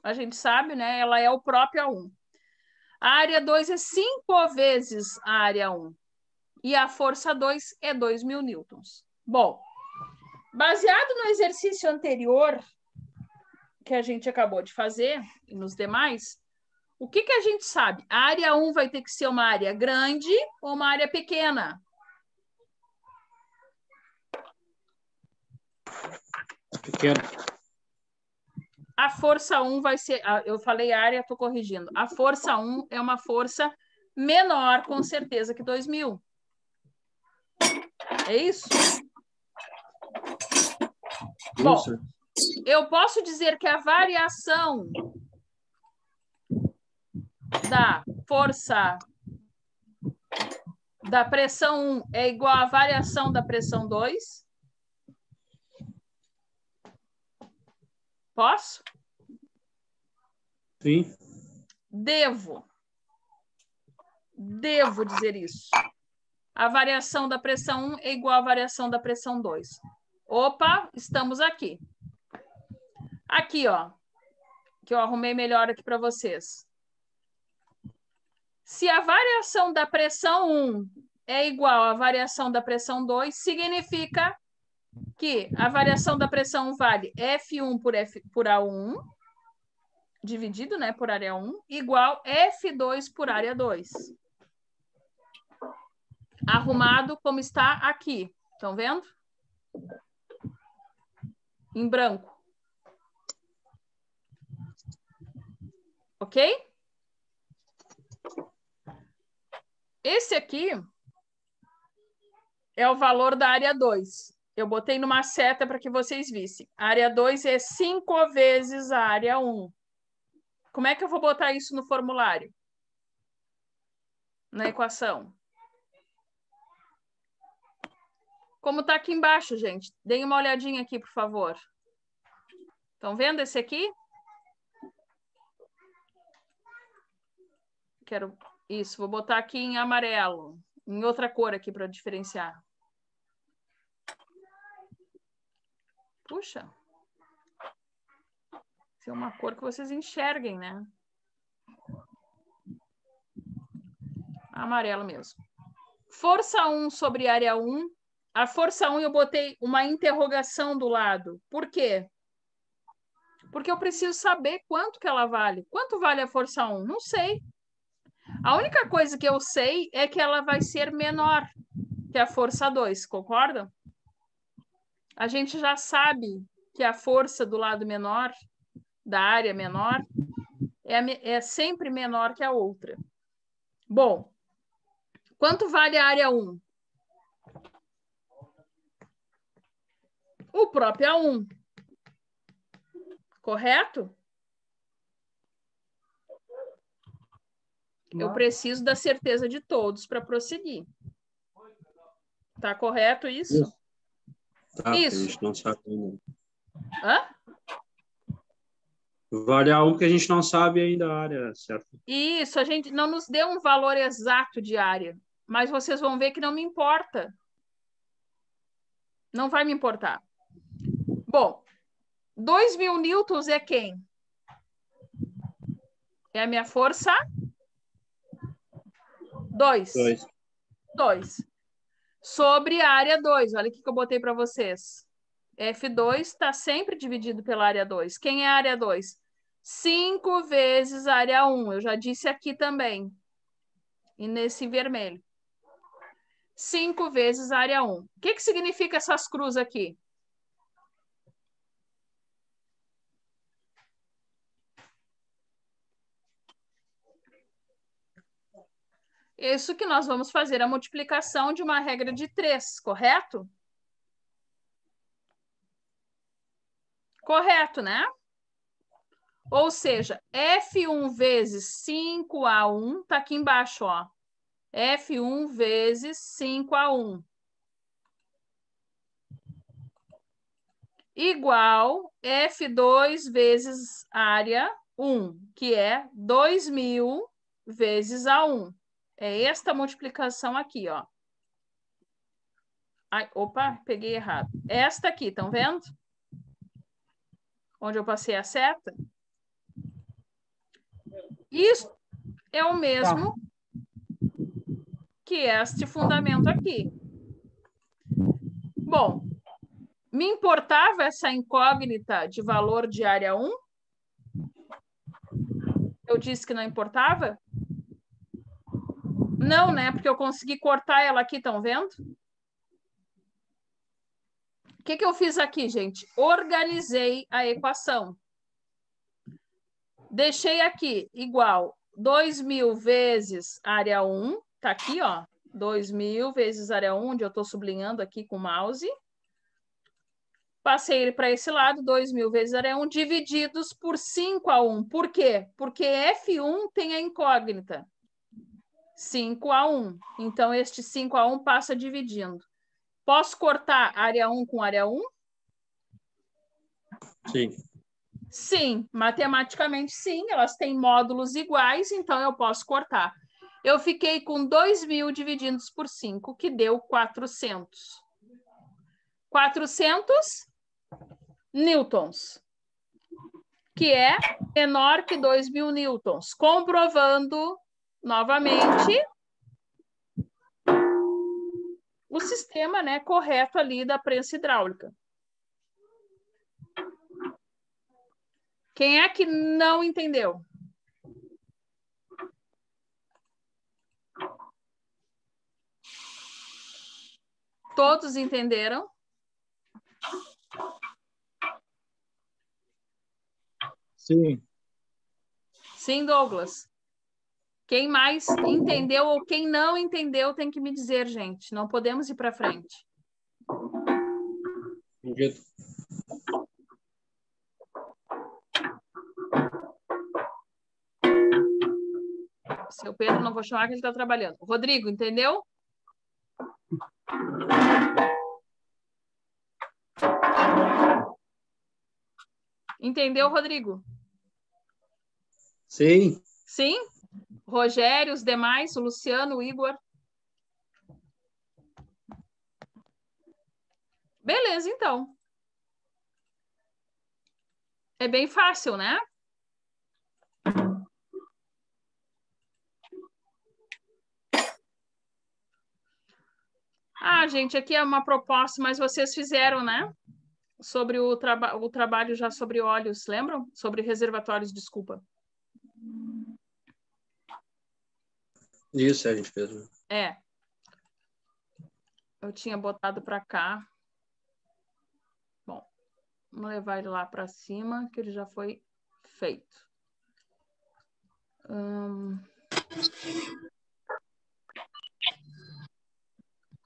A gente sabe, né? Ela é o próprio A1. A área 2 é 5 vezes a área 1. E a força 2 é 2.000 newtons. Bom, baseado no exercício anterior que a gente acabou de fazer, e nos demais, o que a gente sabe? A área 1 vai ter que ser uma área grande ou uma área pequena? Pequeno. A força 1 vai ser... Eu falei área, estou corrigindo. A força 1 é uma força menor, com certeza, que 2.000. É isso? Bom, eu posso dizer que a variação da força da pressão 1 é igual à variação da pressão 2? Posso? Sim. Devo dizer isso. A variação da pressão 1 é igual à variação da pressão 2. Opa, estamos aqui. Aqui, ó, que eu arrumei melhor aqui para vocês. Se a variação da pressão 1 é igual à variação da pressão 2, significa que a variação da pressão vale F1 por A1, dividido, né, por área 1, igual F2 por área 2. Arrumado como está aqui. Estão vendo? Em branco. Ok? Esse aqui é o valor da área 2. Eu botei numa seta para que vocês vissem. A área 2 é 5 vezes a área 1. Como é que eu vou botar isso no formulário? Na equação? Como está aqui embaixo, gente? Deem uma olhadinha aqui, por favor. Estão vendo esse aqui? Quero isso, vou botar aqui em amarelo, em outra cor aqui para diferenciar. Puxa. Isso é uma cor que vocês enxerguem, né? Amarelo mesmo. Força 1 sobre área 1. A força 1 eu botei uma interrogação do lado. Por quê? Porque eu preciso saber quanto que ela vale. Quanto vale a força 1? Não sei. A única coisa que eu sei é que ela vai ser menor que a força 2, concordam? A gente já sabe que a força do lado menor, da área menor, é sempre menor que a outra. Bom, quanto vale a área 1? O próprio A1. Correto? Eu preciso da certeza de todos para prosseguir. Tá correto isso? Tá, isso. A gente não sabe ainda. Hã? Vale a 1 que a gente não sabe ainda a área, certo? Isso, a gente não nos deu um valor exato de área, mas vocês vão ver que não me importa. Não vai me importar. Bom, 2.000 newtons é quem? É a minha força? 2. 2. Sobre a área 2. Olha o que eu botei para vocês. F2 está sempre dividido pela área 2. Quem é a área 2? 5 vezes a área 1. Eu já disse aqui também. E nesse vermelho. 5 vezes a área 1. O que significa essas cruzes aqui? Isso que nós vamos fazer a multiplicação de uma regra de 3, correto? Correto, né? Ou seja, F1 vezes 5A1, tá aqui embaixo, ó. F1 vezes 5A1. Igual F2 vezes área 1, que é 2.000 vezes A1. É esta multiplicação aqui, ó. Ai, opa, peguei errado. Esta aqui, estão vendo? Onde eu passei a seta. Isso é o mesmo que este fundamento aqui. Bom, me importava essa incógnita de valor de área 1? Eu disse que não importava? Não, né? Porque eu consegui cortar ela aqui, estão vendo? O que eu fiz aqui, gente? Organizei a equação. Deixei aqui igual 2.000 vezes área 1. Tá aqui, ó. 2.000 vezes área 1, onde eu estou sublinhando aqui com o mouse. Passei ele para esse lado, 2.000 vezes área 1, divididos por 5A1. Por quê? Porque F1 tem a incógnita. 5A1. Então, este 5A1 passa dividindo. Posso cortar área 1 com área 1? Sim. Sim, matematicamente sim, elas têm módulos iguais, então eu posso cortar. Eu fiquei com 2.000 divididos por 5, que deu 400. 400 newtons, que é menor que 2.000 newtons. Comprovando, novamente, o sistema, né, correto ali da prensa hidráulica. Quem é que não entendeu? Todos entenderam? Sim. Sim, Douglas. Quem mais entendeu ou quem não entendeu tem que me dizer, gente. Não podemos ir para frente. Entendido. Seu Pedro, não vou chamar que ele está trabalhando. Rodrigo, entendeu? Entendeu, Rodrigo? Sim. Sim? Rogério, os demais, o Luciano, o Igor. Beleza, então. É bem fácil, né? Ah, gente, aqui é uma proposta, mas vocês fizeram, né? Sobre o trabalho já sobre óleos, lembram? Sobre reservatórios, desculpa. Isso a gente fez. É. Eu tinha botado para cá. Bom, vamos levar ele lá para cima, que ele já foi feito.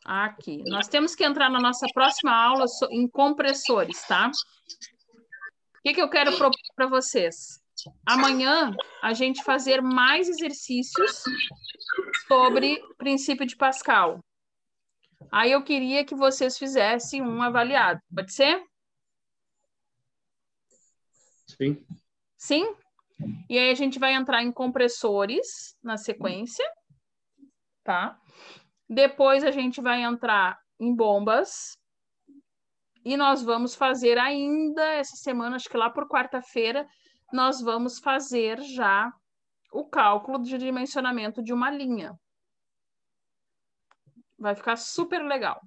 Aqui. Nós temos que entrar na nossa próxima aula em compressores, tá? O que eu quero propor para vocês? Amanhã, a gente fazer mais exercícios sobre princípio de Pascal. Aí eu queria que vocês fizessem um avaliado. Pode ser? Sim. Sim? E aí a gente vai entrar em compressores na sequência, tá? Depois a gente vai entrar em bombas. E nós vamos fazer ainda essa semana, acho que lá por quarta-feira, nós vamos fazer já o cálculo de dimensionamento de uma linha. Vai ficar super legal.